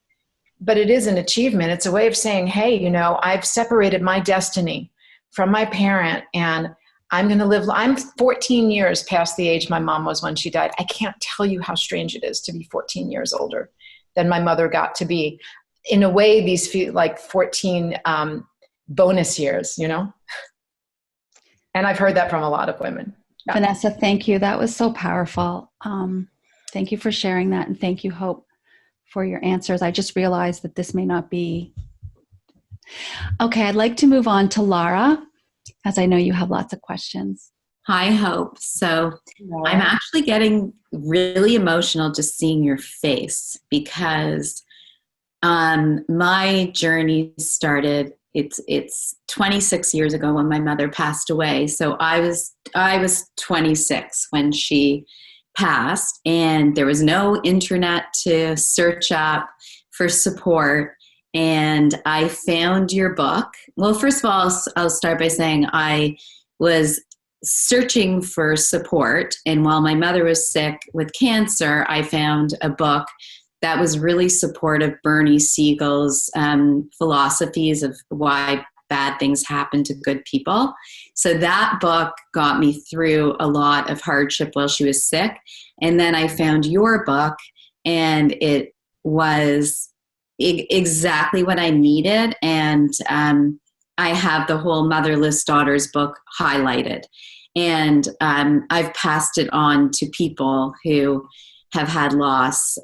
Speaker 6: but it is an achievement. It's a way of saying, hey, I've separated my destiny from my parent, and I'm 14 years past the age my mom was when she died. I can't tell you how strange it is to be 14 years older than my mother got to be. In a way, these feel like 14 bonus years, And I've heard that from a lot of women. Yeah.
Speaker 2: Vanessa, thank you. That was so powerful. Thank you for sharing that. And thank you, Hope, for your answers. I just realized that this may not be. Okay, I'd like to move on to Lara, as I know you have lots of questions.
Speaker 7: Hi, Hope. So I'm actually getting really emotional just seeing your face, because my journey started, it's 26 years ago when my mother passed away. So I was 26 when she passed, and there was no internet to search up for support. And I found your book. Well, first of all, I'll start by saying I was searching for support. And while my mother was sick with cancer, I found a book that was really supportive, Bernie Siegel's philosophies of why bad things happen to good people. So that book got me through a lot of hardship while she was sick. And then I found your book, and it was exactly what I needed. And I have the whole Motherless Daughters book highlighted. And I've passed it on to people who have had loss,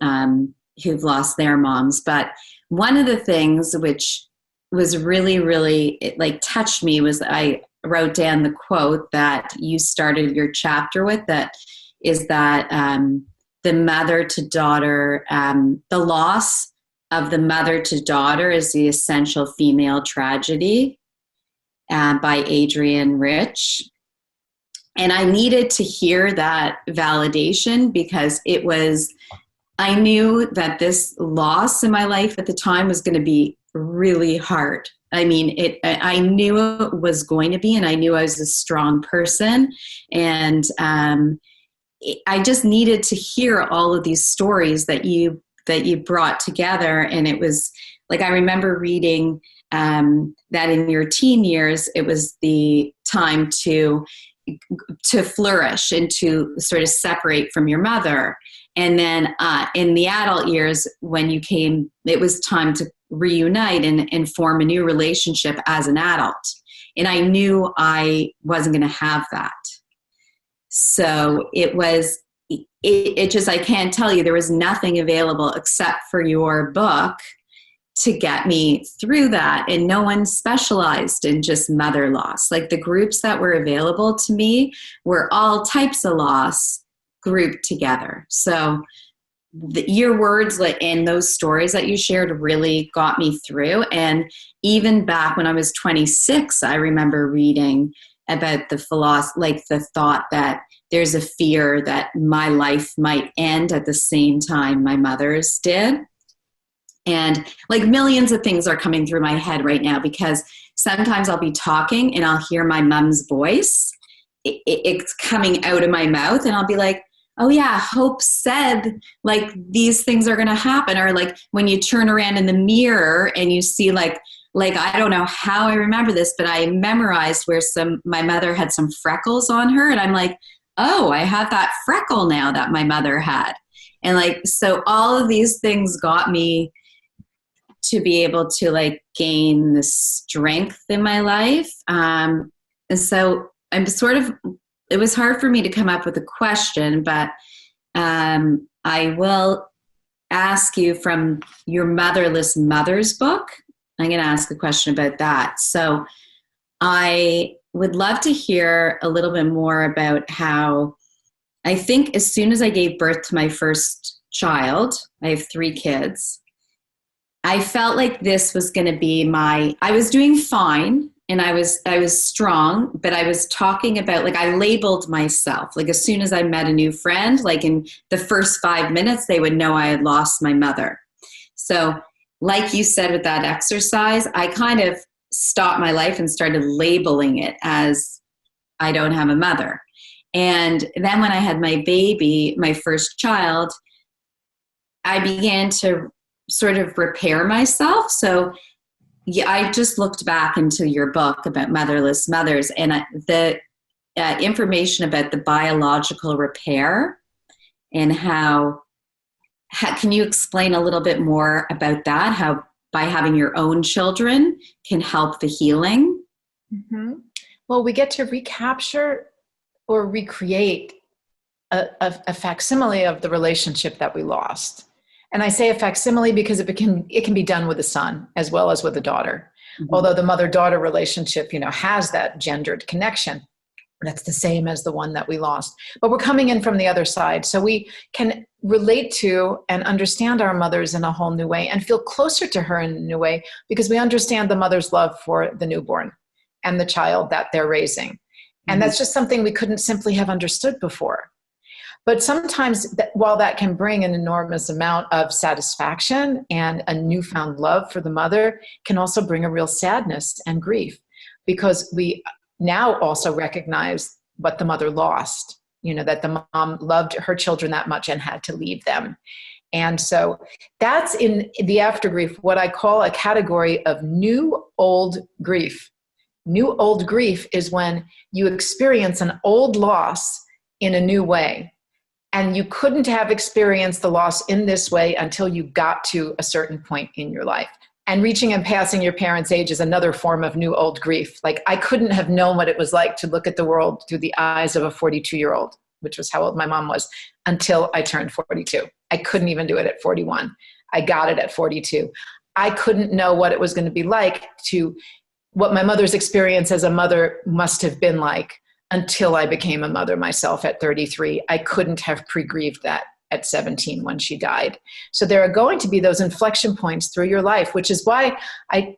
Speaker 7: who've lost their moms. But one of the things which was really, really, it touched me was I wrote down the quote that you started your chapter with, that is that the mother to daughter, the loss of the mother to daughter is the essential female tragedy, by Adrienne Rich. And I needed to hear that validation, because I knew that this loss in my life at the time was going to be really hard. I mean, I knew it was going to be, and I knew I was a strong person. And I just needed to hear all of these stories that you brought together. And it was like, I remember reading that in your teen years, it was the time to flourish and to sort of separate from your mother. And then in the adult years, when you came, it was time to reunite and form a new relationship as an adult. And I knew I wasn't going to have that. So it just, I can't tell you, there was nothing available except for your book to get me through that. And no one specialized in just mother loss. Like, the groups that were available to me were all types of loss grouped together. So your words and those stories that you shared really got me through. And even back when I was 26, I remember reading about the thought that there's a fear that my life might end at the same time my mother's did. And like, millions of things are coming through my head right now, because sometimes I'll be talking and I'll hear my mom's voice. It's coming out of my mouth, and I'll be like, oh yeah, Hope said like these things are going to happen. Or like when you turn around in the mirror and you see like I don't know how I remember this, but I memorized where my mother had some freckles on her. And I'm like, oh, I have that freckle now that my mother had. And like, so all of these things got me to be able to like gain the strength in my life. And so I'm it was hard for me to come up with a question, but I will ask you from your Motherless Mothers book. I'm going to ask a question about that. So I would love to hear a little bit more about how, I think as soon as I gave birth to my first child, I have 3 kids, I felt like this was going to be I was doing fine. And I was strong, but I was talking about, like, I labeled myself. Like, as soon as I met a new friend, like in the first 5 minutes, they would know I had lost my mother. So like you said with that exercise, I kind of stopped my life and started labeling it as I don't have a mother. And then when I had my baby, my first child, I began to sort of repair myself. So yeah, I just looked back into your book about motherless mothers, and the information about the biological repair and how can you explain a little bit more about that? How by having your own children can help the healing?
Speaker 6: Mm-hmm. Well, we get to recapture or recreate a facsimile of the relationship that we lost. And I say a facsimile because it can be done with a son as well as with a daughter. Mm-hmm. Although the mother-daughter relationship, has that gendered connection. That's the same as the one that we lost. But we're coming in from the other side. So we can relate to and understand our mothers in a whole new way and feel closer to her in a new way because we understand the mother's love for the newborn and the child that they're raising. And that's just something we couldn't simply have understood before. But sometimes while that can bring an enormous amount of satisfaction and a newfound love for the mother, can also bring a real sadness and grief because we now also recognize what the mother lost, that the mom loved her children that much and had to leave them. And so that's in the AfterGrief, what I call a category of new old grief. New old grief is when you experience an old loss in a new way. And you couldn't have experienced the loss in this way until you got to a certain point in your life. And reaching and passing your parents' age is another form of new old grief. Like I couldn't have known what it was like to look at the world through the eyes of a 42-year-old, which was how old my mom was, until I turned 42. I couldn't even do it at 41. I got it at 42. I couldn't know what it was going to be like what my mother's experience as a mother must have been like until I became a mother myself at 33. I couldn't have pre-grieved that at 17 when she died. So there are going to be those inflection points through your life, which is why I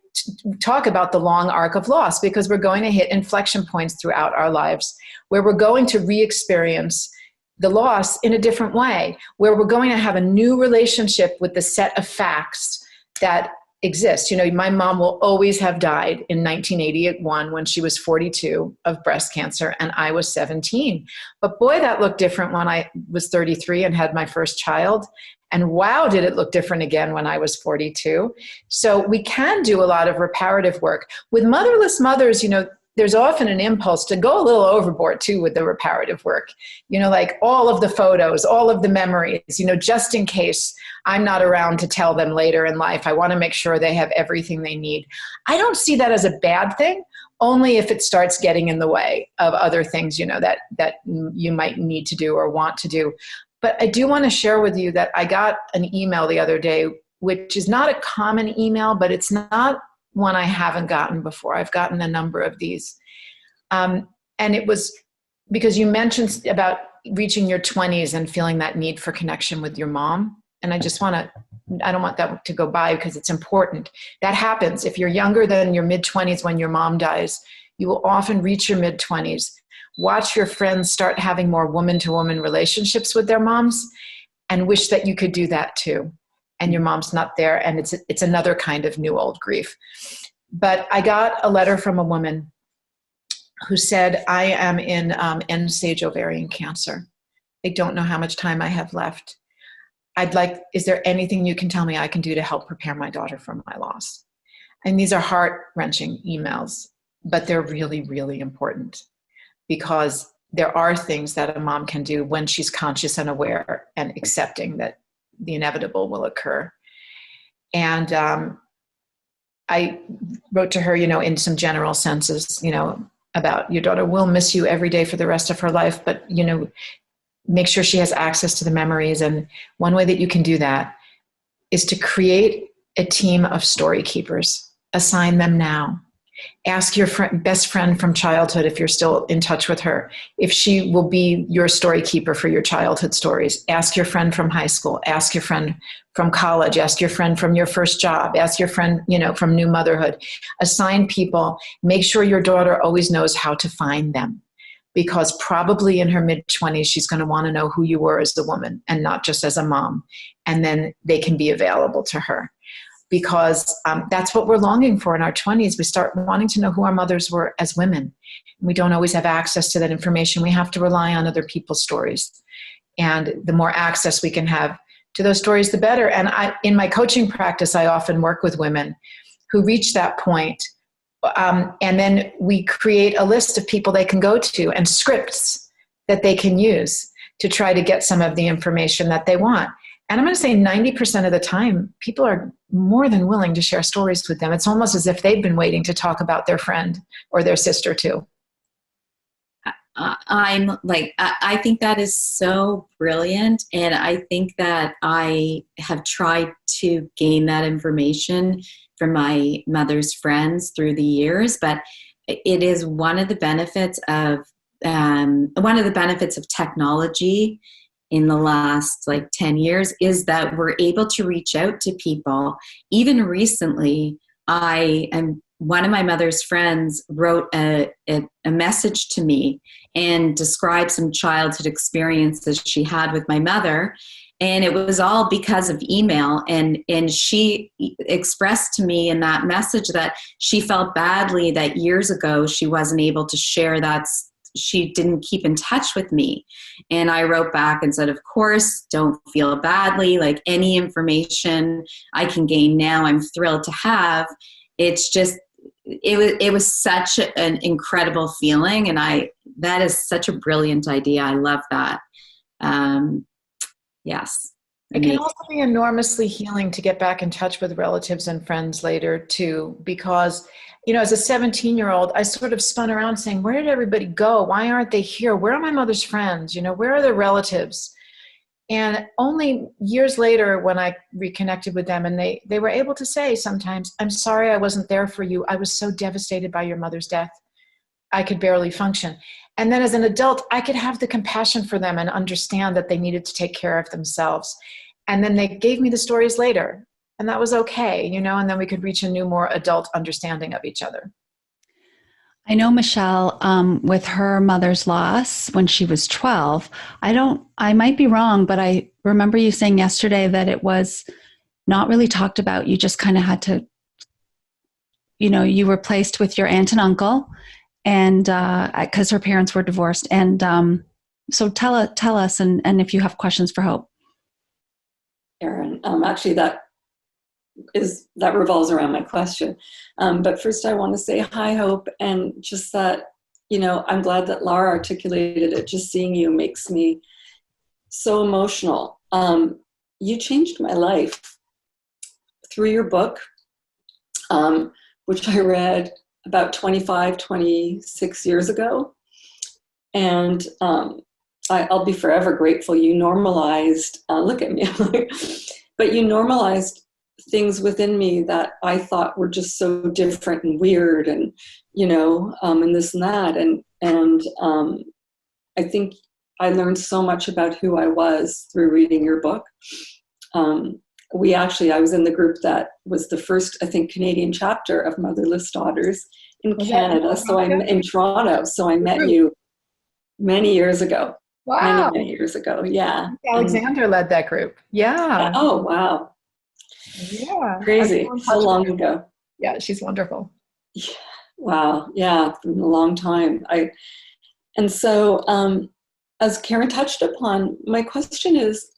Speaker 6: talk about the long arc of loss, because we're going to hit inflection points throughout our lives where we're going to re-experience the loss in a different way, where we're going to have a new relationship with the set of facts that exist. My mom will always have died in 1981 when she was 42 of breast cancer and I was 17. But boy, that looked different when I was 33 and had my first child. And wow, did it look different again when I was 42. So we can do a lot of reparative work. With motherless mothers, there's often an impulse to go a little overboard too with the reparative work, like all of the photos, all of the memories, just in case I'm not around to tell them later in life. I want to make sure they have everything they need. I don't see that as a bad thing, only if it starts getting in the way of other things, that you might need to do or want to do. But I do want to share with you that I got an email the other day, which is not a common email, but it's not one I haven't gotten before. I've gotten a number of these. And it was because you mentioned about reaching your 20s and feeling that need for connection with your mom. And I don't want that to go by because it's important. That happens. If you're younger than your mid-20s when your mom dies, you will often reach your mid-20s. Watch your friends start having more woman-to-woman relationships with their moms and wish that you could do that too. And your mom's not there, and it's another kind of new old grief. But I got a letter from a woman who said, I am in end-stage ovarian cancer. I don't know how much time I have left. Is there anything you can tell me I can do to help prepare my daughter for my loss? And these are heart-wrenching emails, but they're really, really important because there are things that a mom can do when she's conscious and aware and accepting that the inevitable will occur. And I wrote to her, in some general senses, about your daughter will miss you every day for the rest of her life, but, make sure she has access to the memories. And one way that you can do that is to create a team of story keepers. Assign them now. Ask your best friend from childhood, if you're still in touch with her, if she will be your story keeper for your childhood stories. Ask your friend from high school. Ask your friend from college. Ask your friend from your first job. Ask your friend, from new motherhood. Assign people. Make sure your daughter always knows how to find them, because probably in her mid-20s, she's going to want to know who you were as a woman and not just as a mom. And then they can be available to her. because that's what we're longing for in our 20s. We start wanting to know who our mothers were as women. We don't always have access to that information. We have to rely on other people's stories. And the more access we can have to those stories, the better. And in my coaching practice, I often work with women who reach that point. And then we create a list of people they can go to and scripts that they can use to try to get some of the information that they want. And I'm going to say 90% of the time, people are more than willing to share stories with them. It's almost as if they've been waiting to talk about their friend or their sister too.
Speaker 7: I think that is so brilliant. And I think that I have tried to gain that information from my mother's friends through the years, but it is one of the benefits of technology in the last 10 years is that we're able to reach out to people. Even recently, one of my mother's friends wrote a message to me and described some childhood experiences she had with my mother. And it was all because of email. And she expressed to me in that message that she felt badly that years ago she wasn't able to share that. She didn't keep in touch with me. And I wrote back and said, of course, don't feel badly. Any information I can gain now, I'm thrilled to have. It's just, it was such an incredible feeling. And that is such a brilliant idea. I love that. Yes.
Speaker 6: It can also be enormously healing to get back in touch with relatives and friends later too, because, as a 17-year-old, I sort of spun around saying, where did everybody go? Why aren't they here? Where are my mother's friends? Where are their relatives? And only years later when I reconnected with them and they were able to say sometimes, I'm sorry I wasn't there for you. I was so devastated by your mother's death. I could barely function. And then as an adult, I could have the compassion for them and understand that they needed to take care of themselves. And then they gave me the stories later, and that was okay, and then we could reach a new, more adult understanding of each other.
Speaker 2: I know Michelle, with her mother's loss when she was 12, I might be wrong, but I remember you saying yesterday that it was not really talked about. You just kind of had to, you were placed with your aunt and uncle, and because her parents were divorced. And so tell us, and if you have questions for Hope.
Speaker 3: Karen, actually that revolves around my question. But first I want to say hi, Hope, and just that, I'm glad that Lara articulated it. Just seeing you makes me so emotional. You changed my life through your book, which I read about 26 years ago. And I'll be forever grateful. You normalized, look at me, but you normalized things within me that I thought were just so different and weird and, and this and that. And I think I learned so much about who I was through reading your book. I was in the group that was the first, I think, Canadian chapter of Motherless Daughters in Canada. So I'm in Toronto. So I met you many years ago.
Speaker 6: Wow.
Speaker 3: Many years ago. Yeah.
Speaker 6: Alexander led that group. Yeah.
Speaker 3: Oh, wow.
Speaker 6: Yeah.
Speaker 3: Crazy. So long ago.
Speaker 6: Yeah. She's wonderful.
Speaker 3: Yeah. Wow. Yeah. It's been a long time. And so, as Karen touched upon, my question is,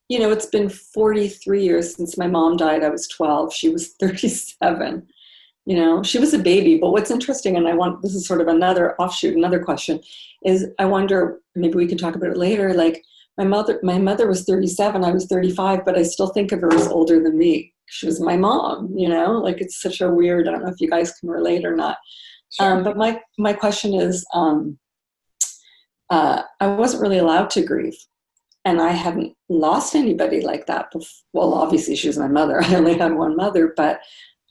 Speaker 3: it's been 43 years since my mom died. I was 12. She was 37. She was a baby. But what's interesting, and this is sort of another offshoot, another question, is I wonder, maybe we can talk about it later, my mother was 37, I was 35, but I still think of her as older than me. She was my mom, it's such a weird, I don't know if you guys can relate or not. Sure. But my question is, I wasn't really allowed to grieve. And I hadn't lost anybody like that before. Well, obviously she was my mother. I only had one mother, but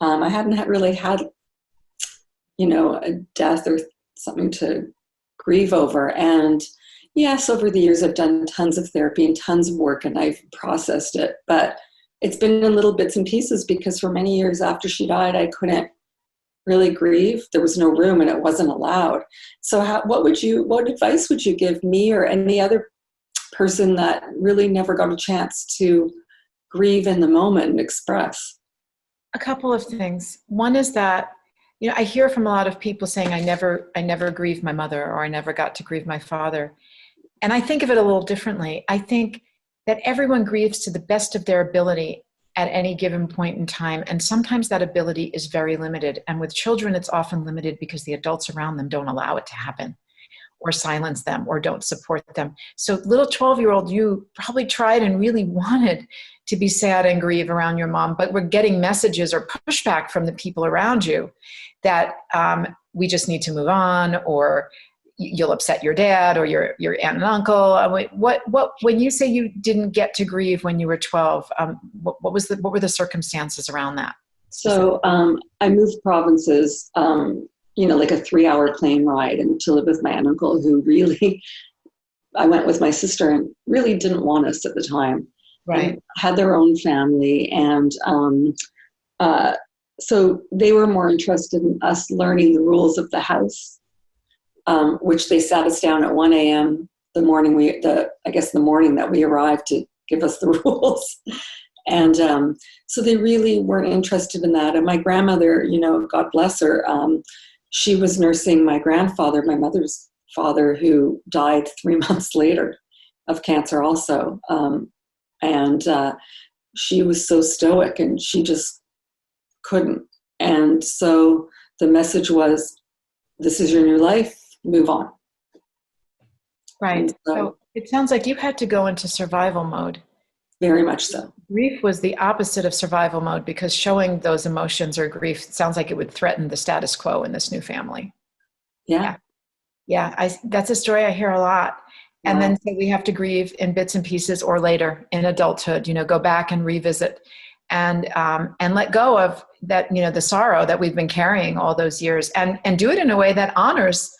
Speaker 3: I hadn't really had, a death or something to grieve over. And yes, over the years, I've done tons of therapy and tons of work, and I've processed it. But it's been in little bits and pieces because for many years after she died, I couldn't really grieve. There was no room and it wasn't allowed. So what advice would you give me or any other person that really never got a chance to grieve in the moment and express?
Speaker 6: A couple of things. One is that, I hear from a lot of people saying, I never grieved my mother, or I never got to grieve my father. And I think of it a little differently. I think that everyone grieves to the best of their ability at any given point in time. And sometimes that ability is very limited. And with children, it's often limited because the adults around them don't allow it to happen, or silence them, or don't support them. So little 12-year-old, you probably tried and really wanted to be sad and grieve around your mom, but we're getting messages or pushback from the people around you that we just need to move on, or you'll upset your dad or your aunt and uncle. When you say you didn't get to grieve when you were 12, what were the circumstances around that?
Speaker 3: So I moved provinces, like a 3-hour plane ride, and to live with my aunt and uncle, who really, I went with my sister and really didn't want us at the time.
Speaker 6: Right.
Speaker 3: Had their own family. And so they were more interested in us learning the rules of the house, which they sat us down at 1 a.m. the morning that we arrived, to give us the rules. And so they really weren't interested in that. And my grandmother, God bless her, she was nursing my grandfather, my mother's father, who died 3 months later of cancer also. And she was so stoic, and she just couldn't. And so the message was, this is your new life, move on.
Speaker 6: Right. So it sounds like you had to go into survival mode.
Speaker 3: Very much so.
Speaker 6: Grief was the opposite of survival mode, because showing those emotions or grief sounds like it would threaten the status quo in this new family.
Speaker 3: Yeah.
Speaker 6: That's a story I hear a lot. And then so we have to grieve in bits and pieces, or later in adulthood, go back and revisit and let go of that, the sorrow that we've been carrying all those years, and do it in a way that honors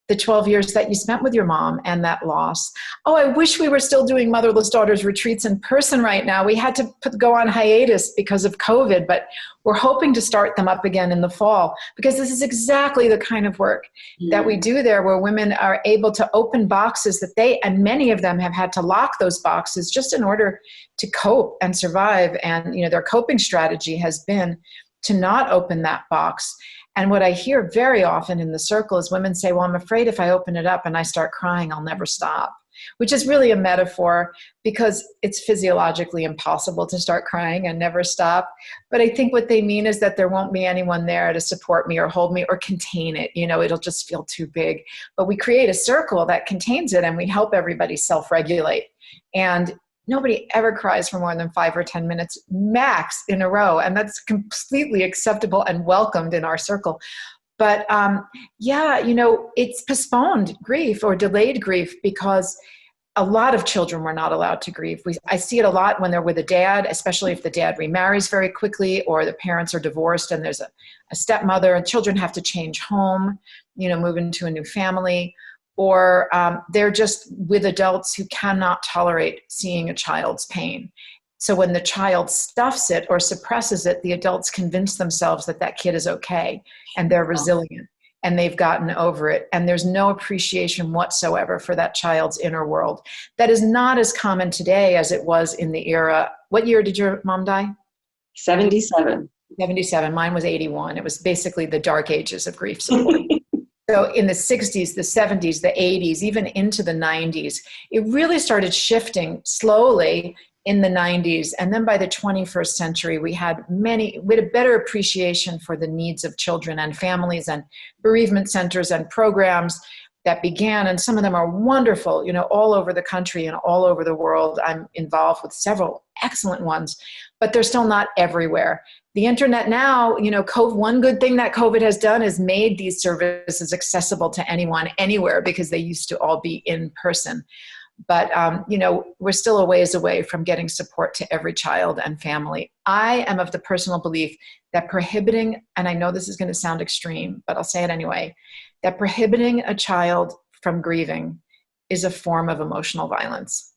Speaker 6: the 12 years that you spent with your mom and that loss. Oh, I wish we were still doing Motherless Daughters retreats in person right now. We had to go on hiatus because of COVID, but we're hoping to start them up again in the fall, because this is exactly the kind of work that we do there, where women are able to open boxes that and many of them have had to lock those boxes just in order to cope and survive. And, their coping strategy has been to not open that box. And what I hear very often in the circle is women say, well, I'm afraid if I open it up and I start crying, I'll never stop, which is really a metaphor, because it's physiologically impossible to start crying and never stop. But I think what they mean is that there won't be anyone there to support me or hold me or contain it. It'll just feel too big. But we create a circle that contains it, and we help everybody self-regulate. And nobody ever cries for more than 5 or 10 minutes max in a row. And that's completely acceptable and welcomed in our circle. But it's postponed grief or delayed grief, because a lot of children were not allowed to grieve. I see it a lot when they're with a dad, especially if the dad remarries very quickly, or the parents are divorced and there's a stepmother, and children have to change home, move into a new family. Or they're just with adults who cannot tolerate seeing a child's pain. So when the child stuffs it or suppresses it, the adults convince themselves that kid is okay, and they're resilient, and they've gotten over it. And there's no appreciation whatsoever for that child's inner world. That is not as common today as it was in the era. What year did your mom die?
Speaker 3: 77.
Speaker 6: 77. Mine was 81. It was basically the dark ages of grief support. So in the 60s, the 70s, the 80s, even into the 90s, it really started shifting slowly in the 90s. And then by the 21st century, we had a better appreciation for the needs of children and families, and bereavement centers and programs that began. And some of them are wonderful, all over the country and all over the world. I'm involved with several excellent ones, but they're still not everywhere. The internet now, one good thing that COVID has done is made these services accessible to anyone, anywhere, because they used to all be in person. But, we're still a ways away from getting support to every child and family. I am of the personal belief that prohibiting, and I know this is going to sound extreme, but I'll say it anyway, that prohibiting a child from grieving is a form of emotional violence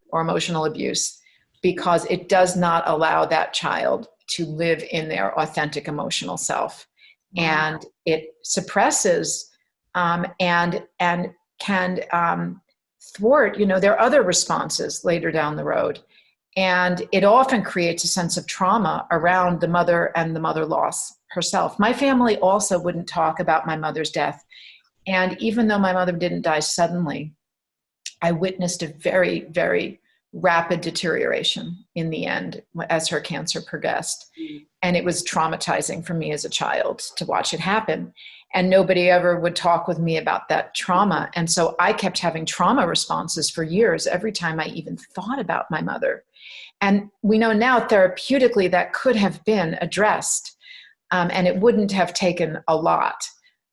Speaker 6: or emotional abuse, because it does not allow that child to live in their authentic emotional self. And it suppresses and can thwart, their other responses later down the road. And it often creates a sense of trauma around the mother and the mother loss herself. My family also wouldn't talk about my mother's death. And even though my mother didn't die suddenly, I witnessed a very, very rapid deterioration in the end as her cancer progressed. And it was traumatizing for me as a child to watch it happen. And nobody ever would talk with me about that trauma. And so I kept having trauma responses for years every time I even thought about my mother. And we know now therapeutically that could have been addressed, and it wouldn't have taken a lot,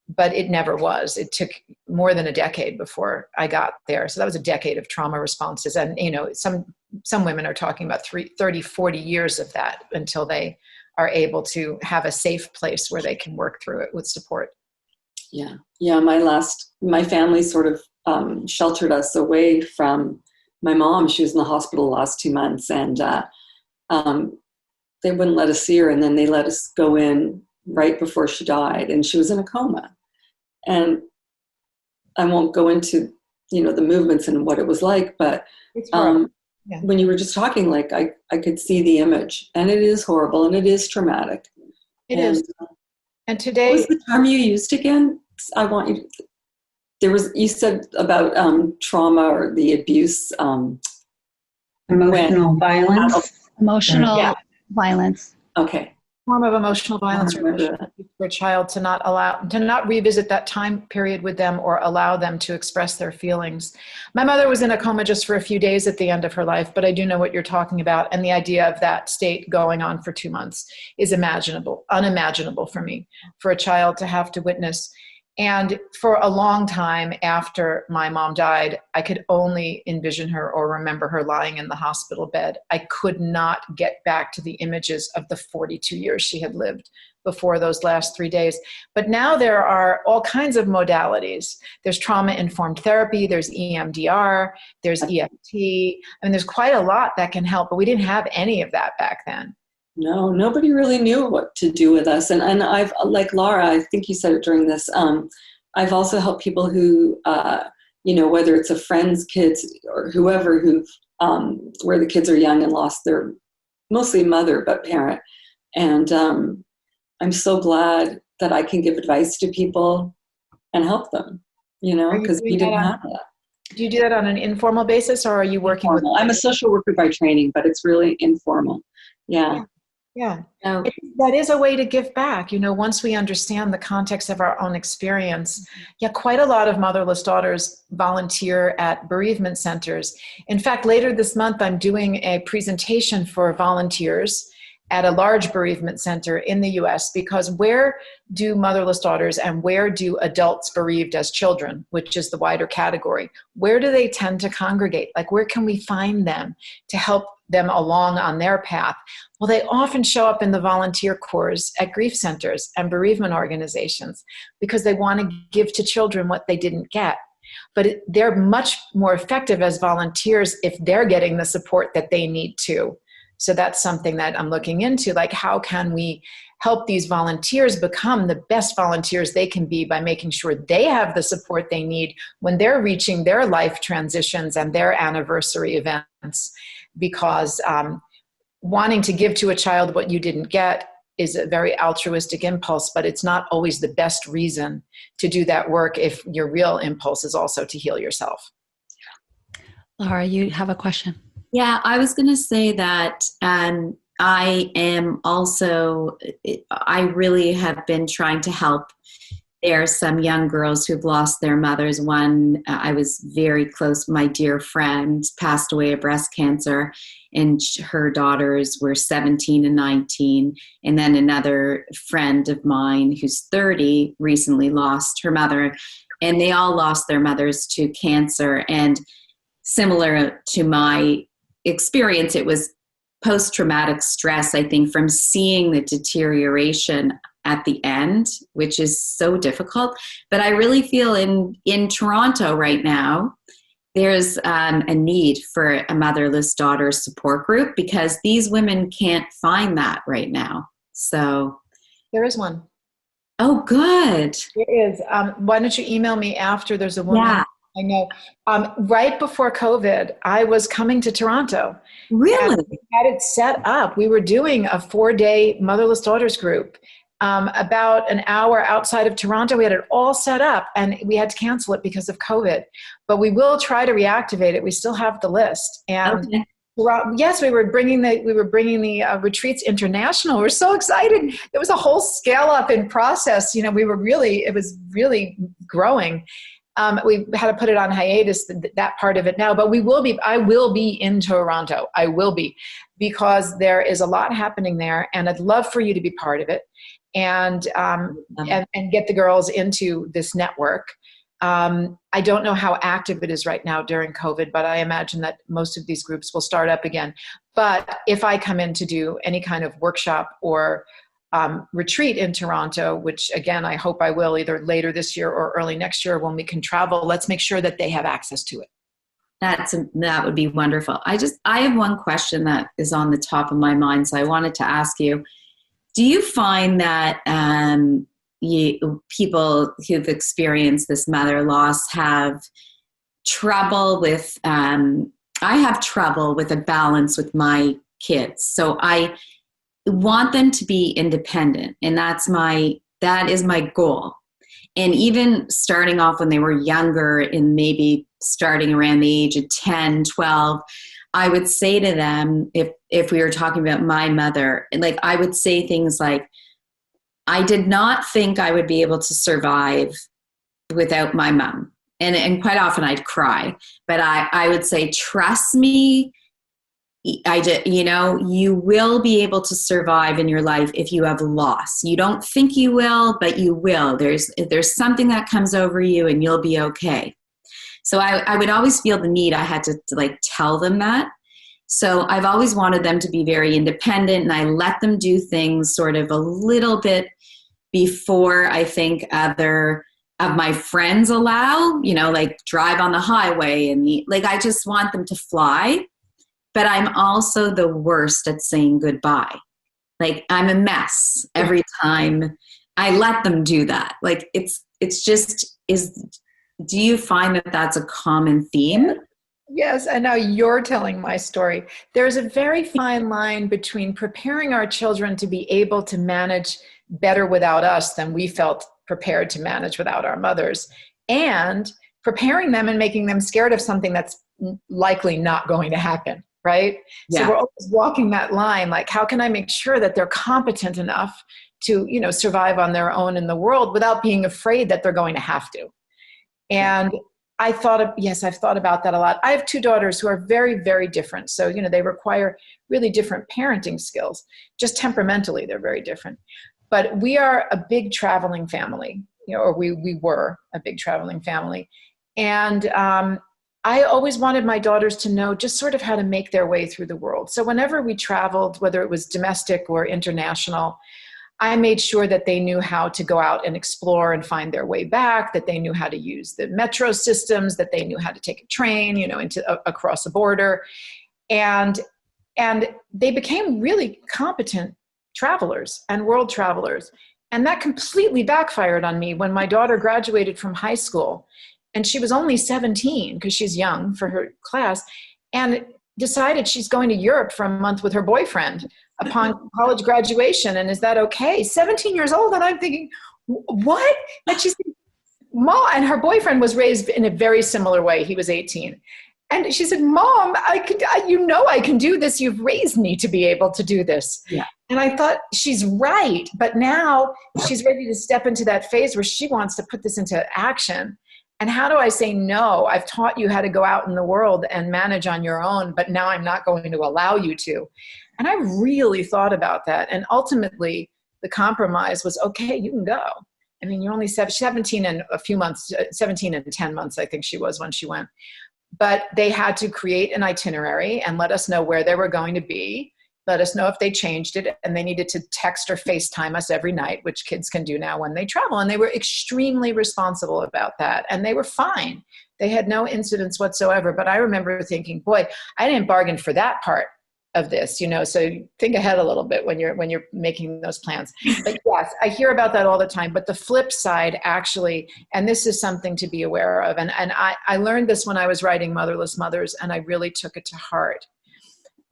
Speaker 6: but it never was. It took more than a decade before I got there. So that was a decade of trauma responses. And, you know, some women are talking about 30, 40 years of that until they are able to have a safe place where they can work through it with support.
Speaker 3: Yeah. Yeah. My family sort of sheltered us away from my mom. She was in the hospital the last 2 months, and they wouldn't let us see her. And then they let us go in right before she died, and she was in a coma. And I won't go into, the movements and what it was like, but when you were just talking, like I could see the image, and it is horrible and it is traumatic.
Speaker 6: It is. And today,
Speaker 3: what was the term you used again? I want you to, you said about trauma or the abuse.
Speaker 5: Emotional violence.
Speaker 2: Emotional violence.
Speaker 3: Okay.
Speaker 6: Form of emotional violence for a child to not revisit that time period with them or allow them to express their feelings. My mother was in a coma just for a few days at the end of her life, but I do know what you're talking about. And the idea of that state going on for 2 months is unimaginable for me, for a child to have to witness. And for a long time after my mom died, I could only envision her or remember her lying in the hospital bed. I could not get back to the images of the 42 years she had lived before those last 3 days. But now there are all kinds of modalities. There's trauma-informed therapy, there's EMDR, there's EFT. I mean, there's quite a lot that can help, but we didn't have any of that back then.
Speaker 3: No, nobody really knew what to do with us. And I've, like Lara, I think you said it during this, I've also helped people who, whether it's a friend's kids or whoever where the kids are young and lost their mostly mother, but parent. And I'm so glad that I can give advice to people and help them, because we didn't have that.
Speaker 6: Do you do that on an informal basis, or are you working
Speaker 3: informal. I'm a social worker by training, but it's really informal. Yeah.
Speaker 6: Yeah, that is a way to give back. Once we understand the context of our own experience, quite a lot of motherless daughters volunteer at bereavement centers. In fact, later this month, I'm doing a presentation for volunteers at a large bereavement center in the US, because where do motherless daughters and where do adults bereaved as children, which is the wider category, where do they tend to congregate? Like, where can we find them to help them along on their path? Well, they often show up in the volunteer corps at grief centers and bereavement organizations because they want to give to children what they didn't get. But they're much more effective as volunteers if they're getting the support that they need too. So that's something that I'm looking into, like, how can we help these volunteers become the best volunteers they can be by making sure they have the support they need when they're reaching their life transitions and their anniversary events. Because wanting to give to a child what you didn't get is a very altruistic impulse, but it's not always the best reason to do that work if your real impulse is also to heal yourself.
Speaker 2: Lara, you have a question?
Speaker 7: Yeah, I was going to say that I really have been trying to help. There are some young girls who've lost their mothers. One, I was very close, my dear friend, passed away of breast cancer, and her daughters were 17 and 19. And then another friend of mine who's 30 recently lost her mother, and they all lost their mothers to cancer. And similar to my experience, it was post-traumatic stress, I think, from seeing the deterioration at the end, which is so difficult. But I really feel in Toronto right now, there's a need for a motherless daughter support group, because these women can't find that right now. So
Speaker 6: there is one.
Speaker 7: Oh, good.
Speaker 6: There is. Why don't you email me after? There's a woman I know. Right before COVID, I was coming to Toronto.
Speaker 7: Really?
Speaker 6: And we had it set up. We were doing a 4-day Motherless Daughters group about an hour outside of Toronto. We had it all set up, and we had to cancel it because of COVID. But we will try to reactivate it. We still have the list. And
Speaker 7: Okay.
Speaker 6: yes, we were bringing the retreats international. We're so excited. It was a whole scale up in process. It was really growing. We had to put it on hiatus, that part of it now, but I will be in Toronto. I will be, because there is a lot happening there, and I'd love for you to be part of it and get the girls into this network. I don't know how active it is right now during COVID, but I imagine that most of these groups will start up again. But if I come in to do any kind of workshop or retreat in Toronto, which again, I hope I will either later this year or early next year when we can travel, let's make sure that they have access to it.
Speaker 7: That would be wonderful. I have one question that is on the top of my mind. So I wanted to ask you, do you find that people who've experienced this mother loss have trouble with, I have trouble with a balance with my kids. So I want them to be independent, and that is my goal. And even starting off when they were younger, and maybe starting around the age of 10, 12, I would say to them, if we were talking about my mother, like I would say things like, I did not think I would be able to survive without my mom. And quite often I'd cry, but I would say, trust me, you will be able to survive in your life if you have loss. You don't think you will, but you will. There's something that comes over you, and you'll be okay. So I would always feel the need. I had to like tell them that. So I've always wanted them to be very independent, and I let them do things sort of a little bit before I think other of my friends allow, like drive on the highway, and I just want them to fly. But I'm also the worst at saying goodbye. Like I'm a mess every time I let them do that. Like do you find that that's a common theme?
Speaker 6: Yes, and now you're telling my story. There's a very fine line between preparing our children to be able to manage better without us than we felt prepared to manage without our mothers, and preparing them and making them scared of something that's likely not going to happen. Right? Yeah. So we're always walking that line, like, how can I make sure that they're competent enough to, survive on their own in the world without being afraid that they're going to have to? And I've thought about that a lot. I have 2 daughters who are very, very different. So, they require really different parenting skills. Just temperamentally, they're very different. But we are a big traveling family, or we were a big traveling family. And, I always wanted my daughters to know just sort of how to make their way through the world. So whenever we traveled, whether it was domestic or international, I made sure that they knew how to go out and explore and find their way back, that they knew how to use the metro systems, that they knew how to take a train, across a border. And they became really competent travelers and world travelers. And that completely backfired on me when my daughter graduated from high school. And she was only 17 because she's young for her class, and decided she's going to Europe for a month with her boyfriend upon college graduation. And is that okay? 17 years old. And I'm thinking, what? And she's Mom, and her boyfriend was raised in a very similar way. He was 18. And she said, Mom, I can do this. You've raised me to be able to do this. Yeah. And I thought, she's right. But now she's ready to step into that phase where she wants to put this into action. And how do I say no? I've taught you how to go out in the world and manage on your own, but now I'm not going to allow you to. And I really thought about that. And ultimately, the compromise was, okay, you can go. I mean, you're only 17 and a few months, 17 and 10 months, I think she was when she went. But they had to create an itinerary and let us know where they were going to be, let us know if they changed it, and they needed to text or FaceTime us every night, which kids can do now when they travel. And they were extremely responsible about that. And they were fine. They had no incidents whatsoever. But I remember thinking, boy, I didn't bargain for that part. of this, so think ahead a little bit when you're making those plans. But yes, I hear about that all the time. But the flip side, actually, and this is something to be aware of, and I learned this when I was writing Motherless Mothers, and I really took it to heart,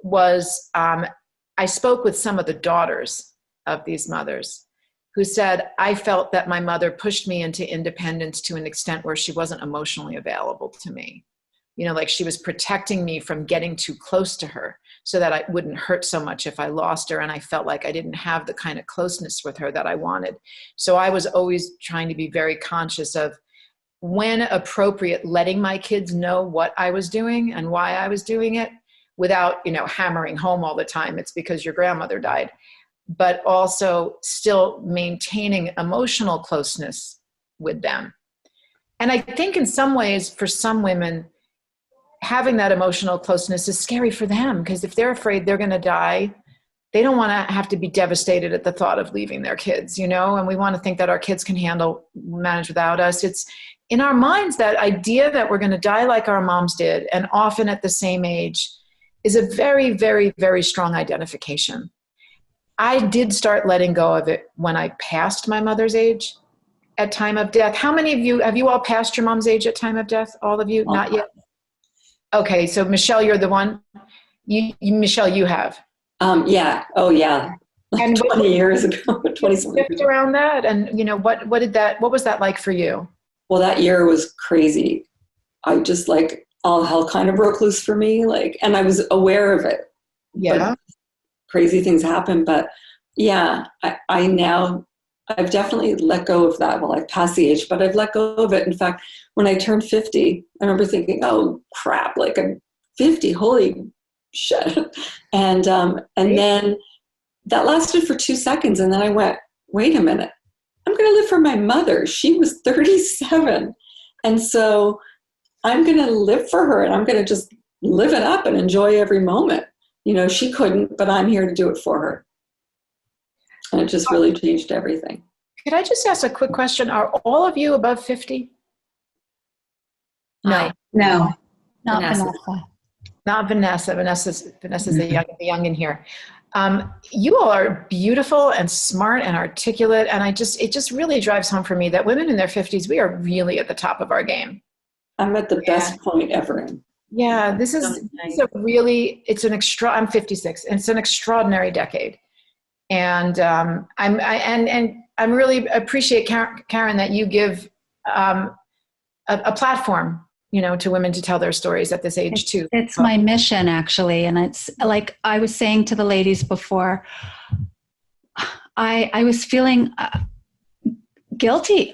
Speaker 6: was I spoke with some of the daughters of these mothers who said, I felt that my mother pushed me into independence to an extent where she wasn't emotionally available to me. Like she was protecting me from getting too close to her so that I wouldn't hurt so much if I lost her. And I felt like I didn't have the kind of closeness with her that I wanted. So I was always trying to be very conscious of, when appropriate, letting my kids know what I was doing and why I was doing it without, hammering home all the time. It's because your grandmother died, but also still maintaining emotional closeness with them. And I think in some ways, for some women, having that emotional closeness is scary for them, because if they're afraid they're going to die, they don't want to have to be devastated at the thought of leaving their kids, and we want to think that our kids can manage without us. It's in our minds, that idea that we're going to die like our moms did, and often at the same age, is a very, very, very strong identification. I did start letting go of it when I passed my mother's age at time of death. How many of you, have you all passed your mom's age at time of death? All of you? Not yet? Okay, so Michelle, you're the one. Michelle, you have.
Speaker 3: Yeah. Oh, yeah.
Speaker 6: And
Speaker 3: 20 years ago, 20 years
Speaker 6: around that, and what was that like for you?
Speaker 3: Well, that year was crazy. I just all hell kind of broke loose for me, and I was aware of it.
Speaker 6: Yeah.
Speaker 3: But crazy things happen, but yeah, I've definitely let go of that. Well, I've passed the age, but I've let go of it. In fact, when I turned 50, I remember thinking, oh crap, I'm 50, holy shit. And then that lasted for 2 seconds. And then I went, wait a minute, I'm going to live for my mother. She was 37. And so I'm going to live for her, and I'm going to just live it up and enjoy every moment. She couldn't, but I'm here to do it for her. And it just really changed everything.
Speaker 6: Could I just ask a quick question? Are all of you above 50?
Speaker 5: No.
Speaker 2: Not
Speaker 7: Vanessa.
Speaker 2: Vanessa.
Speaker 6: Not Vanessa. Vanessa's the young in here. You all are beautiful and smart and articulate. And it just really drives home for me that women in their 50s, we are really at the top of our game. I'm
Speaker 3: at the best point ever.
Speaker 6: Yeah, this is I'm 56. And it's an extraordinary decade. And I really appreciate, Karen, that you give a platform, to women to tell their stories at this age too.
Speaker 2: It's my mission, actually. And it's like I was saying to the ladies before, I was feeling guilty.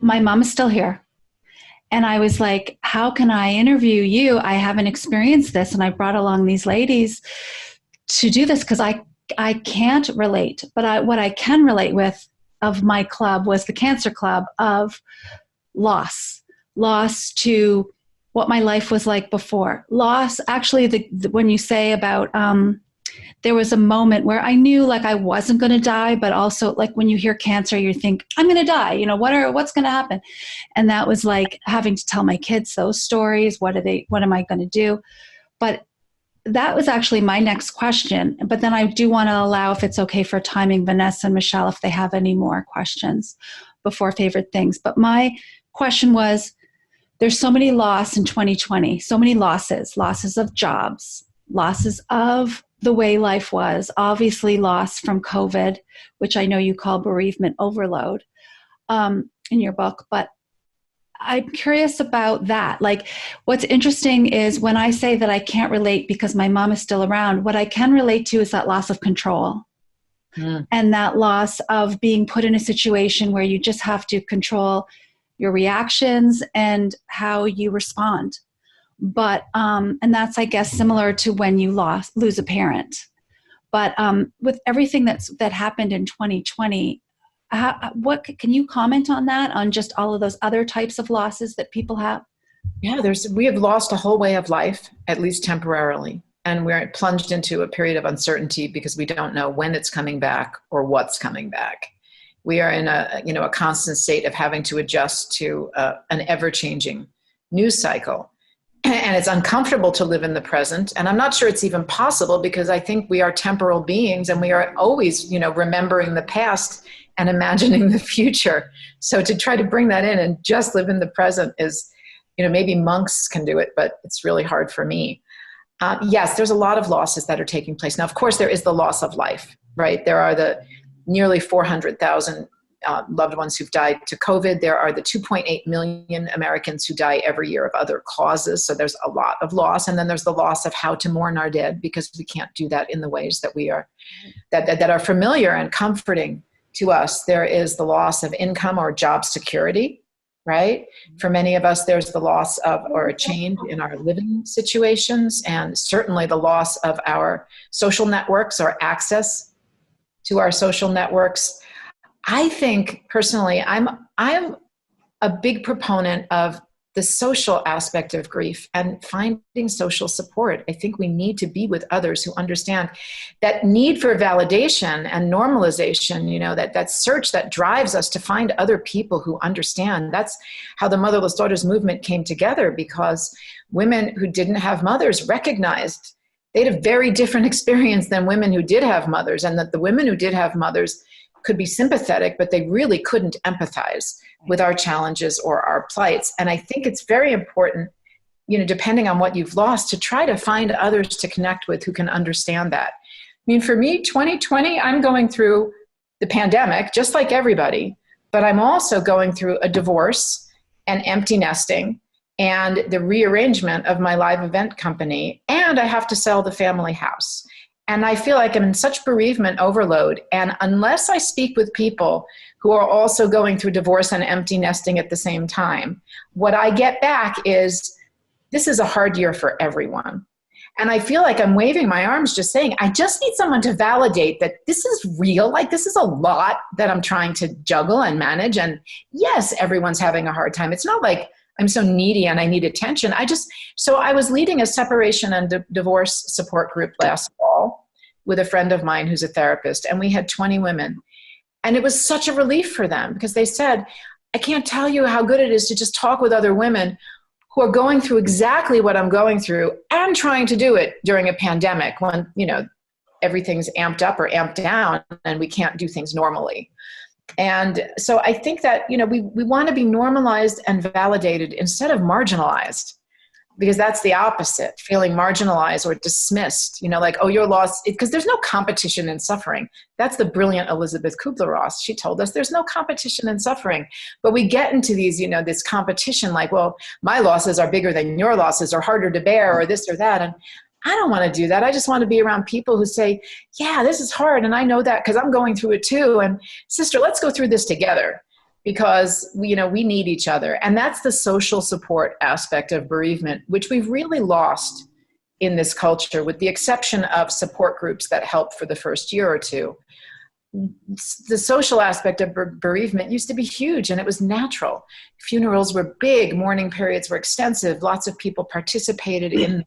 Speaker 2: My mom is still here. And I was like, how can I interview you? I haven't experienced this. And I brought along these ladies to do this because I can't relate. But what I can relate with of my club was the Cancer Club, of loss to what my life was like before. Loss, actually, when you say about, there was a moment where I knew I wasn't going to die, but also when you hear cancer, you think, I'm going to die. What's going to happen? And that was having to tell my kids those stories. What am I going to do? But that was actually my next question. But then I do want to allow, if it's okay for timing, Vanessa and Michelle, if they have any more questions before favorite things. But my question was, there's so many loss in 2020, so many losses of jobs, losses of the way life was, obviously loss from COVID, which I know you call bereavement overload in your book. But I'm curious about that. What's interesting is when I say that I can't relate because my mom is still around, what I can relate to is that loss of control. And that loss of being put in a situation where you just have to control your reactions and how you respond. But, and that's, I guess, similar to when you lose a parent. But with everything that happened in 2020, what can you comment on that, on just all of those other types of losses that people have?
Speaker 6: Yeah, we have lost a whole way of life, at least temporarily. And we're plunged into a period of uncertainty because we don't know when it's coming back or what's coming back. We are in a constant state of having to adjust to an ever-changing news cycle. and it's uncomfortable to live in the present. And I'm not sure it's even possible, because I think we are temporal beings and we are always, remembering the past and imagining the future. So to try to bring that in and just live in the present is, maybe monks can do it, but it's really hard for me. Yes, there's a lot of losses that are taking place. Now, of course, there is the loss of life, right? There are the nearly 400,000 loved ones who've died to COVID. There are the 2.8 million Americans who die every year of other causes. So there's a lot of loss. And then there's the loss of how to mourn our dead, because we can't do that in the ways that we are, that are familiar and comforting to us. There is the loss of income or job security, right? For many of us, there's the loss of or a change in our living situations, and certainly the loss of our social networks or access to our social networks. I think personally, I'm a big proponent of the social aspect of grief and finding social support. I think we need to be with others who understand that need for validation and normalization, that search that drives us to find other people who understand. That's how the Motherless Daughters movement came together, because women who didn't have mothers recognized they had a very different experience than women who did have mothers, and that the women who did have mothers could be sympathetic, but they really couldn't empathize with our challenges or our plights. And I think it's very important, depending on what you've lost, to try to find others to connect with who can understand that. I mean, for me, 2020, I'm going through the pandemic, just like everybody, but I'm also going through a divorce and empty nesting and the rearrangement of my live event company, and I have to sell the family house. And I feel like I'm in such bereavement overload. And unless I speak with people who are also going through divorce and empty nesting at the same time, what I get back is, this is a hard year for everyone. And I feel like I'm waving my arms just saying, I just need someone to validate that this is real. Like, this is a lot that I'm trying to juggle and manage. And yes, everyone's having a hard time. It's not like I'm so needy and I need attention. So I was leading a separation and divorce support group last fall with a friend of mine who's a therapist, and we had 20 women. And it was such a relief for them, because they said, I can't tell you how good it is to just talk with other women who are going through exactly what I'm going through and trying to do it during a pandemic when, everything's amped up or amped down and we can't do things normally. And so I think that, we want to be normalized and validated instead of marginalized, because that's the opposite, feeling marginalized or dismissed, like, oh, you're lost, because there's no competition in suffering. That's the brilliant Elizabeth Kubler-Ross. She told us there's no competition in suffering. But we get into these, this competition, like, well, my losses are bigger than your losses, or harder to bear, or this or that. And I don't want to do that. I just want to be around people who say, yeah, this is hard, and I know that because I'm going through it too. And sister, let's go through this together, because we need each other. And that's the social support aspect of bereavement, which we've really lost in this culture, with the exception of support groups that help for the first year or two. The social aspect of bereavement used to be huge, and it was natural. Funerals were big, mourning periods were extensive, lots of people participated in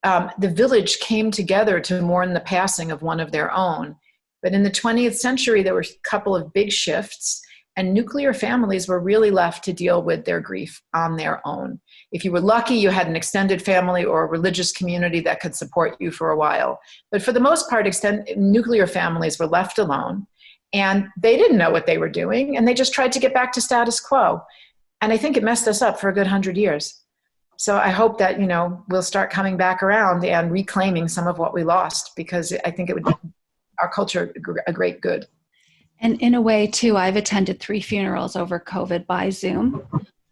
Speaker 6: the village came together to mourn the passing of one of their own. But in the 20th century, there were a couple of big shifts, and nuclear families were really left to deal with their grief on their own. If you were lucky, you had an extended family or a religious community that could support you for a while. But for the most part, nuclear families were left alone, and they didn't know what they were doing, and they just tried to get back to status quo. And I think it messed us up for a good 100 years. So I hope that, we'll start coming back around and reclaiming some of what we lost, because I think it would do our culture a great good.
Speaker 2: And in a way, too, I've attended 3 funerals over COVID by Zoom,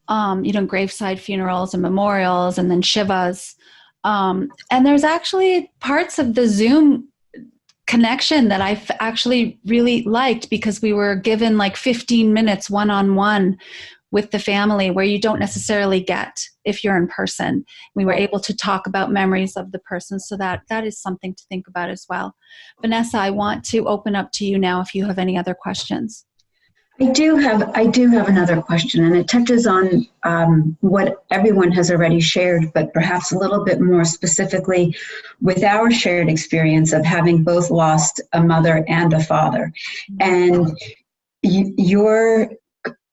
Speaker 2: graveside funerals and memorials, and then Shivas. And there's actually parts of the Zoom connection that I actually really liked, because we were given like 15 minutes one-on-one with the family, where you don't necessarily get if you're in person. We were able to talk about memories of the person, so that is something to think about as well. Vanessa, I want to open up to you now if you have any other questions.
Speaker 5: I do have another question, and it touches on what everyone has already shared, but perhaps a little bit more specifically with our shared experience of having both lost a mother and a father. And your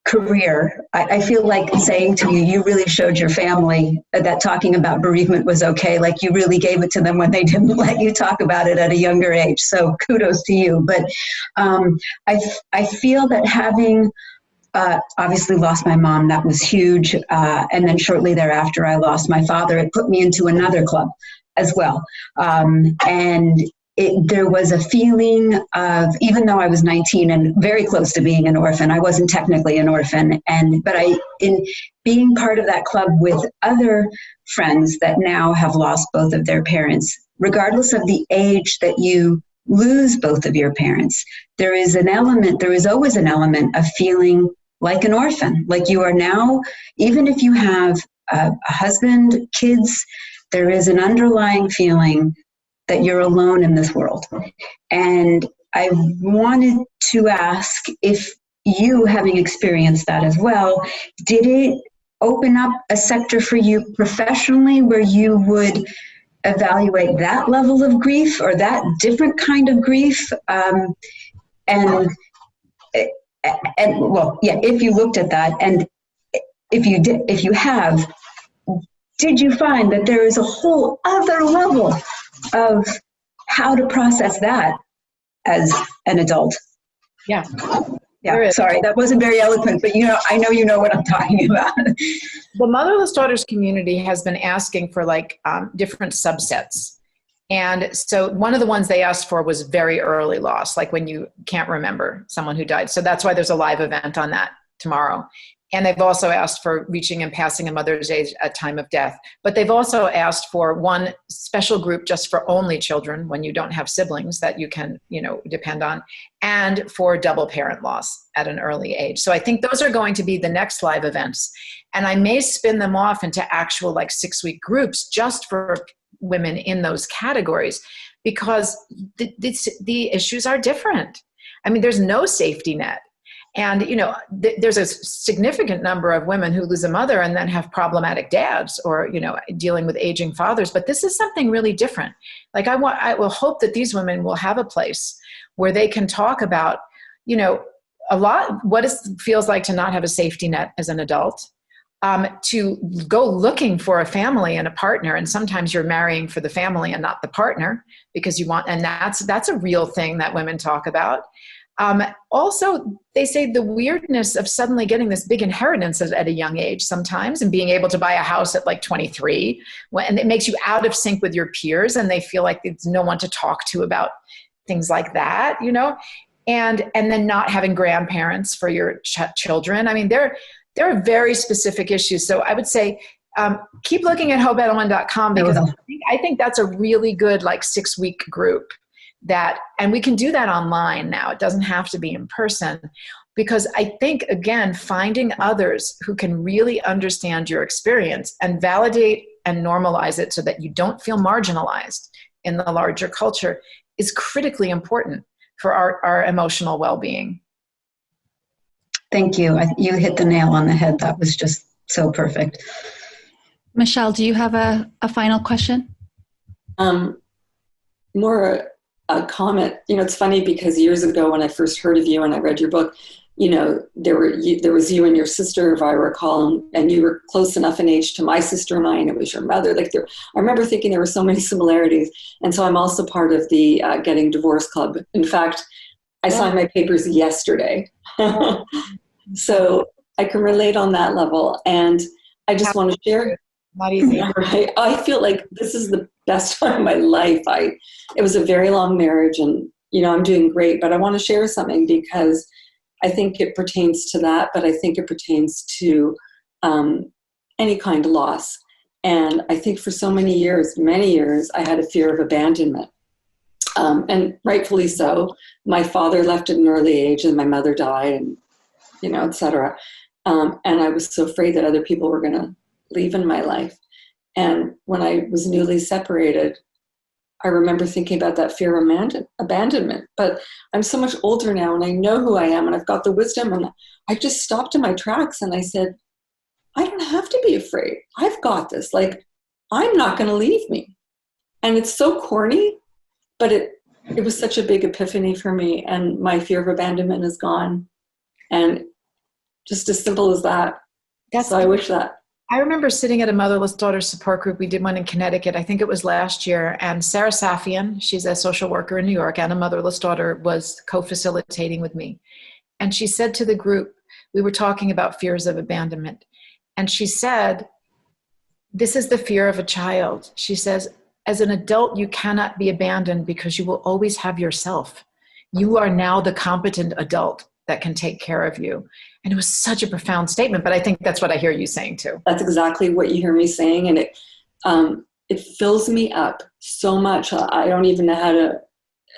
Speaker 5: career, I feel like saying to you, you really showed your family that talking about bereavement was okay. Like you really gave it to them when they didn't let you talk about it at a younger age. So kudos to you. But I feel that having obviously lost my mom, that was huge. And then shortly thereafter, I lost my father. It put me into another club as well. And there was a feeling of, even though I was 19 and very close to being an orphan, I wasn't technically an orphan. But in being part of that club with other friends that now have lost both of their parents, regardless of the age that you lose both of your parents, there is always an element of feeling like an orphan, like you are now, even if you have a husband, kids, there is an underlying feeling that you're alone in this world. And I wanted to ask if you, having experienced that as well, did it open up a sector for you professionally where you would evaluate that level of grief or that different kind of grief? If you looked at that, and if you have, did you find that there is a whole other level of how to process that as an adult?
Speaker 6: Yeah.
Speaker 5: Yeah, sorry, that wasn't very eloquent, but I know you know what I'm talking about.
Speaker 6: The Motherless Daughters community has been asking for different subsets. And so one of the ones they asked for was very early loss, like when you can't remember someone who died. So that's why there's a live event on that tomorrow. And they've also asked for reaching and passing a mother's age at time of death. But they've also asked for one special group just for only children when you don't have siblings that you can, depend on, and for double parent loss at an early age. So I think those are going to be the next live events. And I may spin them off into actual 6-week groups just for women in those categories, because the issues are different. I mean, there's no safety net. And, there's a significant number of women who lose a mother and then have problematic dads or, dealing with aging fathers. But this is something really different. I will hope that these women will have a place where they can talk about, a lot, what it feels like to not have a safety net as an adult, to go looking for a family and a partner. And sometimes you're marrying for the family and not the partner because you want, and that's a real thing that women talk about. Also, they say the weirdness of suddenly getting this big inheritance at a young age sometimes and being able to buy a house at 23, and it makes you out of sync with your peers and they feel like there's no one to talk to about things like that, and then not having grandparents for your children. I mean, there are very specific issues. So I would say, keep looking at hopeedelman.com because I think that's a really good 6-week group. And we can do that online now. It doesn't have to be in person, because I think, again, finding others who can really understand your experience and validate and normalize it so that you don't feel marginalized in the larger culture is critically important for our emotional well-being.
Speaker 5: Thank you. You hit the nail on the head. That was just so perfect.
Speaker 2: Michelle, do you have a final question?
Speaker 3: More a comment. It's funny because years ago when I first heard of you and I read your book, there was you and your sister, if I recall, and you were close enough in age to my sister and I, and it was your mother. I remember thinking there were so many similarities. And so I'm also part of the Getting Divorced Club. In fact, I signed my papers yesterday. So I can relate on that level. And I just want to share.
Speaker 6: Not easy.
Speaker 3: Right? I feel like this is the best time of my life. It was a very long marriage and, I'm doing great, but I want to share something because I think it pertains to that, but I think it pertains to any kind of loss. And I think for so many years, I had a fear of abandonment. And rightfully so. My father left at an early age and my mother died and, et cetera. And I was so afraid that other people were going to leave in my life. And when I was newly separated, I remember thinking about that fear of abandonment. But I'm so much older now and I know who I am and I've got the wisdom, and I just stopped in my tracks and I said, I don't have to be afraid. I've got this. I'm not going to leave me. And it's so corny, but it was such a big epiphany for me, and my fear of abandonment is gone. And Just as simple as that. So I wish that.
Speaker 6: I remember sitting at a motherless daughter support group. We did one in Connecticut. I think it was last year. And Sarah Safian, she's a social worker in New York, and a motherless daughter was co-facilitating with me. And she said to the group, we were talking about fears of abandonment. And she said, this is the fear of a child. She says, as an adult, you cannot be abandoned because you will always have yourself. You are now the competent adult that can take care of you. And it was such a profound statement, but I think that's what I hear you saying too.
Speaker 3: That's exactly what you hear me saying. And it fills me up so much. I don't even know how to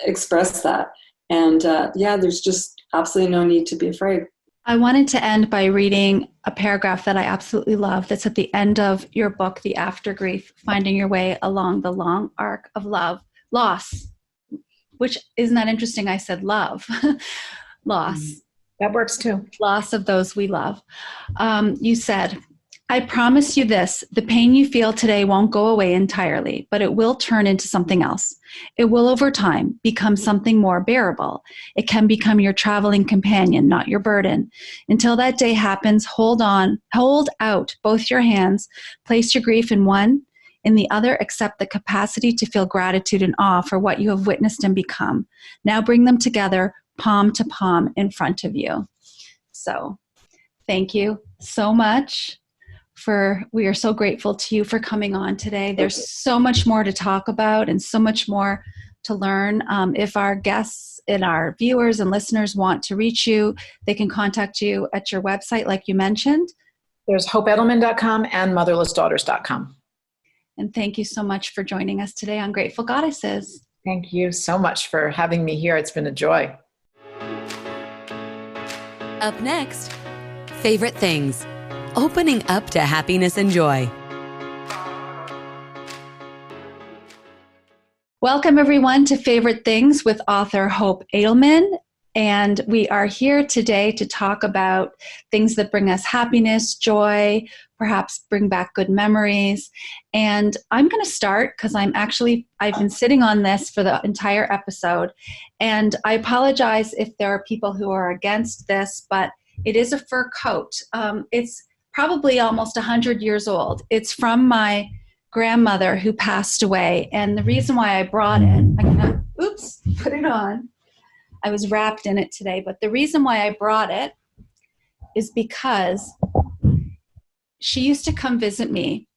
Speaker 3: express that. And there's just absolutely no need to be afraid.
Speaker 2: I wanted to end by reading a paragraph that I absolutely love that's at the end of your book, The AfterGrief, Finding Your Way Along the Long Arc of Loss, which isn't that interesting? I said love, loss.
Speaker 6: That works too.
Speaker 2: Loss of those we love. You said, I promise you this, the pain you feel today won't go away entirely, but it will turn into something else. It will over time become something more bearable. It can become your traveling companion, not your burden. Until that day happens, hold out both your hands, place your grief in one, in the other, accept the capacity to feel gratitude and awe for what you have witnessed and become. Now bring them together, palm to palm in front of you. So thank you so much. We are so grateful to you for coming on today. There's so much more to talk about and so much more to learn. If our guests and our viewers and listeners want to reach you, they can contact you at your website, like you mentioned.
Speaker 6: There's hopeedelman.com and motherlessdaughters.com.
Speaker 2: And thank you so much for joining us today on Grateful Goddesses.
Speaker 6: Thank you so much for having me here. It's been a joy.
Speaker 1: Up next, favorite things. Opening up to happiness and joy.
Speaker 2: Welcome everyone to Favorite Things with author Hope Edelman. And we are here today to talk about things that bring us happiness, joy, perhaps bring back good memories. And I'm going to start because I've been sitting on this for the entire episode. And I apologize if there are people who are against this, but it is a fur coat. It's probably almost 100 years old. It's from my grandmother who passed away. And the reason why I brought it, put it on. I was wrapped in it today, but the reason why I brought it is because she used to come visit me,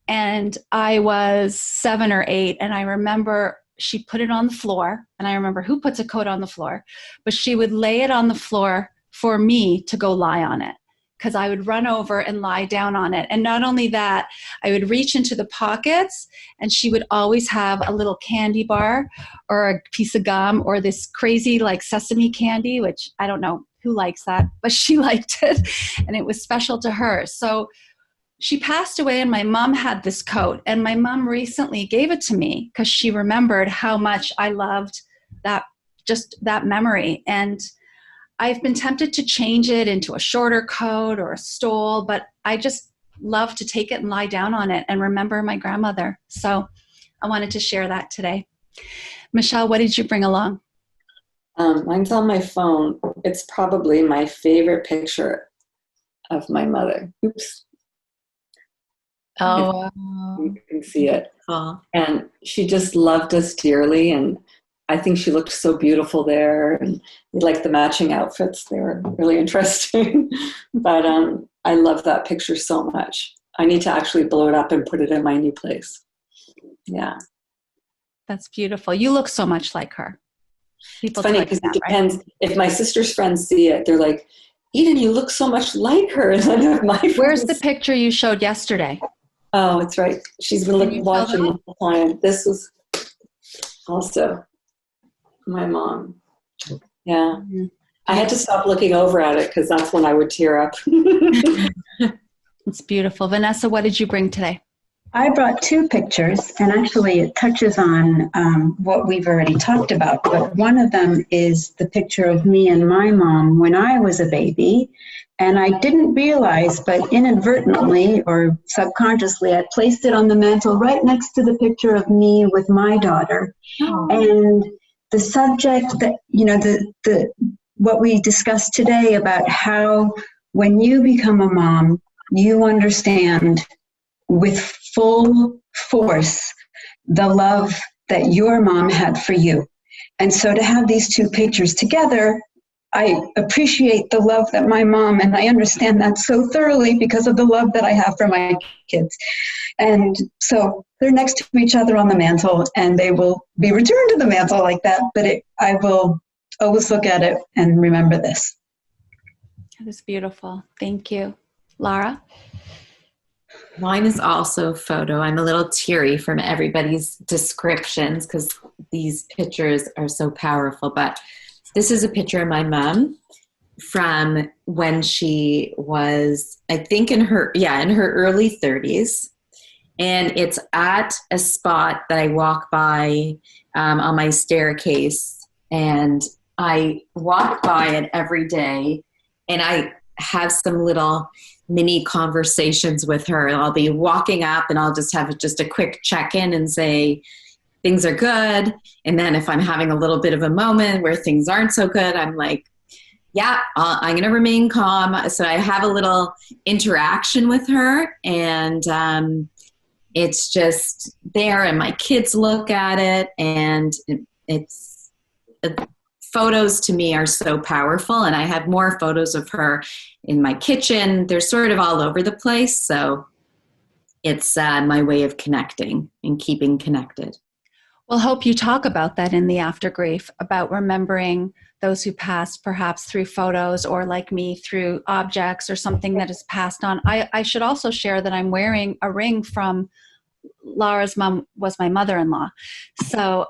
Speaker 2: and I was 7 or 8, and I remember she put it on the floor, and I remember who puts a coat on the floor, but she would lay it on the floor for me to go lie on it, because I would run over and lie down on it. And not only that, I would reach into the pockets, and she would always have a little candy bar or a piece of gum or this crazy like sesame candy, which I don't know who likes that, but she liked it, and it was special to her. So she passed away, and my mom had this coat, and my mom recently gave it to me because she remembered how much I loved that memory. And I've been tempted to change it into a shorter coat or a stole, but I just love to take it and lie down on it and remember my grandmother. So I wanted to share that today. Michelle, what did you bring along?
Speaker 3: Mine's on my phone. It's probably my favorite picture of my mother. Oops.
Speaker 2: Oh,
Speaker 3: you can see it. And she just loved us dearly, and I think she looked so beautiful there, and we liked the matching outfits. They were really interesting. But I love that picture so much. I need to actually blow it up and put it in my new place. Yeah.
Speaker 2: That's beautiful. You look so much like her. People
Speaker 3: it's funny because it depends. Right? If my sister's friends see it, they're like, Eden, you look so much like her. And then if my friends...
Speaker 2: Where's the picture you showed yesterday?
Speaker 3: Oh, it's right. She's been watching the whole time. This was also my mom. Yeah. Mm-hmm. I had to stop looking over at it because that's when I would tear up.
Speaker 2: It's beautiful. Vanessa, what did you bring today?
Speaker 5: I brought 2 pictures, and actually it touches on what we've already talked about, but one of them is the picture of me and my mom when I was a baby, and I didn't realize, but inadvertently or subconsciously, I placed it on the mantle right next to the picture of me with my daughter. Oh. And the subject that, the what we discussed today about how when you become a mom, you understand with full force the love that your mom had for you. And so to have these two pictures together, I appreciate the love that my mom, and I understand that so thoroughly because of the love that I have for my kids. And so they're next to each other on the mantle, and they will be returned to the mantle like that, but I will always look at it and remember this.
Speaker 2: That is beautiful. Thank you. Lara?
Speaker 7: Mine is also a photo. I'm a little teary from everybody's descriptions because these pictures are so powerful. But this is a picture of my mom from when she was, I think in her early 30s. And it's at a spot that I walk by on my staircase. And I walk by it every day. And I have some little mini conversations with her. I'll be walking up and I'll just have just a quick check-in and say, things are good. And then if I'm having a little bit of a moment where things aren't so good, I'm like, yeah, I'm going to remain calm. So I have a little interaction with her, and it's just there, and my kids look at it, and it's photos to me are so powerful. And I have more photos of her in my kitchen. They're sort of all over the place. So it's my way of connecting and keeping connected.
Speaker 2: Well, Hope, you talk about that in the AfterGrief, about remembering those who passed perhaps through photos, or like me, through objects or something that is passed on. I should also share that I'm wearing a ring from Lara's mom, was my mother-in-law. So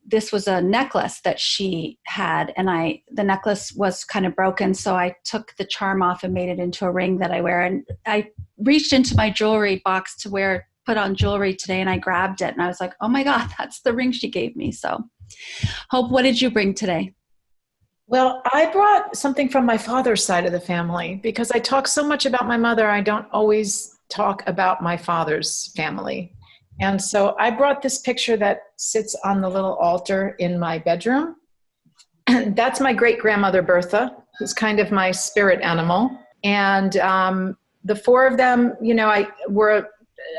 Speaker 2: this was a necklace that she had, and the necklace was kind of broken, so I took the charm off and made it into a ring that I wear. And I reached into my jewelry box to put on jewelry today, and I grabbed it, and I was like, oh my God, that's the ring she gave me. So Hope, what did you bring today?
Speaker 6: Well, I brought something from my father's side of the family, because I talk so much about my mother, I don't always talk about my father's family. And so I brought this picture that sits on the little altar in my bedroom. And that's my great-grandmother, Bertha, who's kind of my spirit animal. And the four of them, we're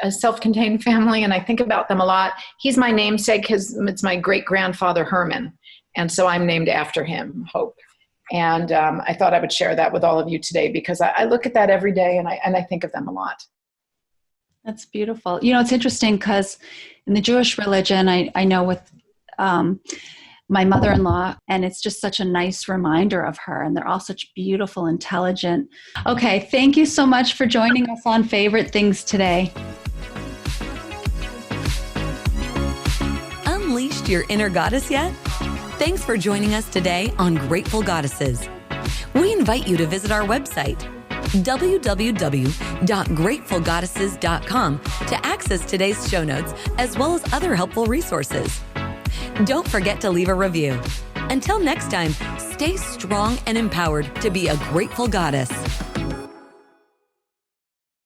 Speaker 6: a self-contained family, and I think about them a lot. He's my namesake because it's my great-grandfather, Herman. And so I'm named after him, Hope. And I thought I would share that with all of you today, because I look at that every day, and I think of them a lot.
Speaker 2: That's beautiful. It's interesting because in the Jewish religion, I know with my mother-in-law, and it's just such a nice reminder of her, and they're all such beautiful, intelligent. Okay, thank you so much for joining us on Favorite Things today.
Speaker 1: Unleashed your inner goddess yet? Thanks for joining us today on Grateful Goddesses. We invite you to visit our website, www.gratefulgoddesses.com, to access today's show notes as well as other helpful resources. Don't forget to leave a review. Until next time, stay strong and empowered to be a grateful goddess.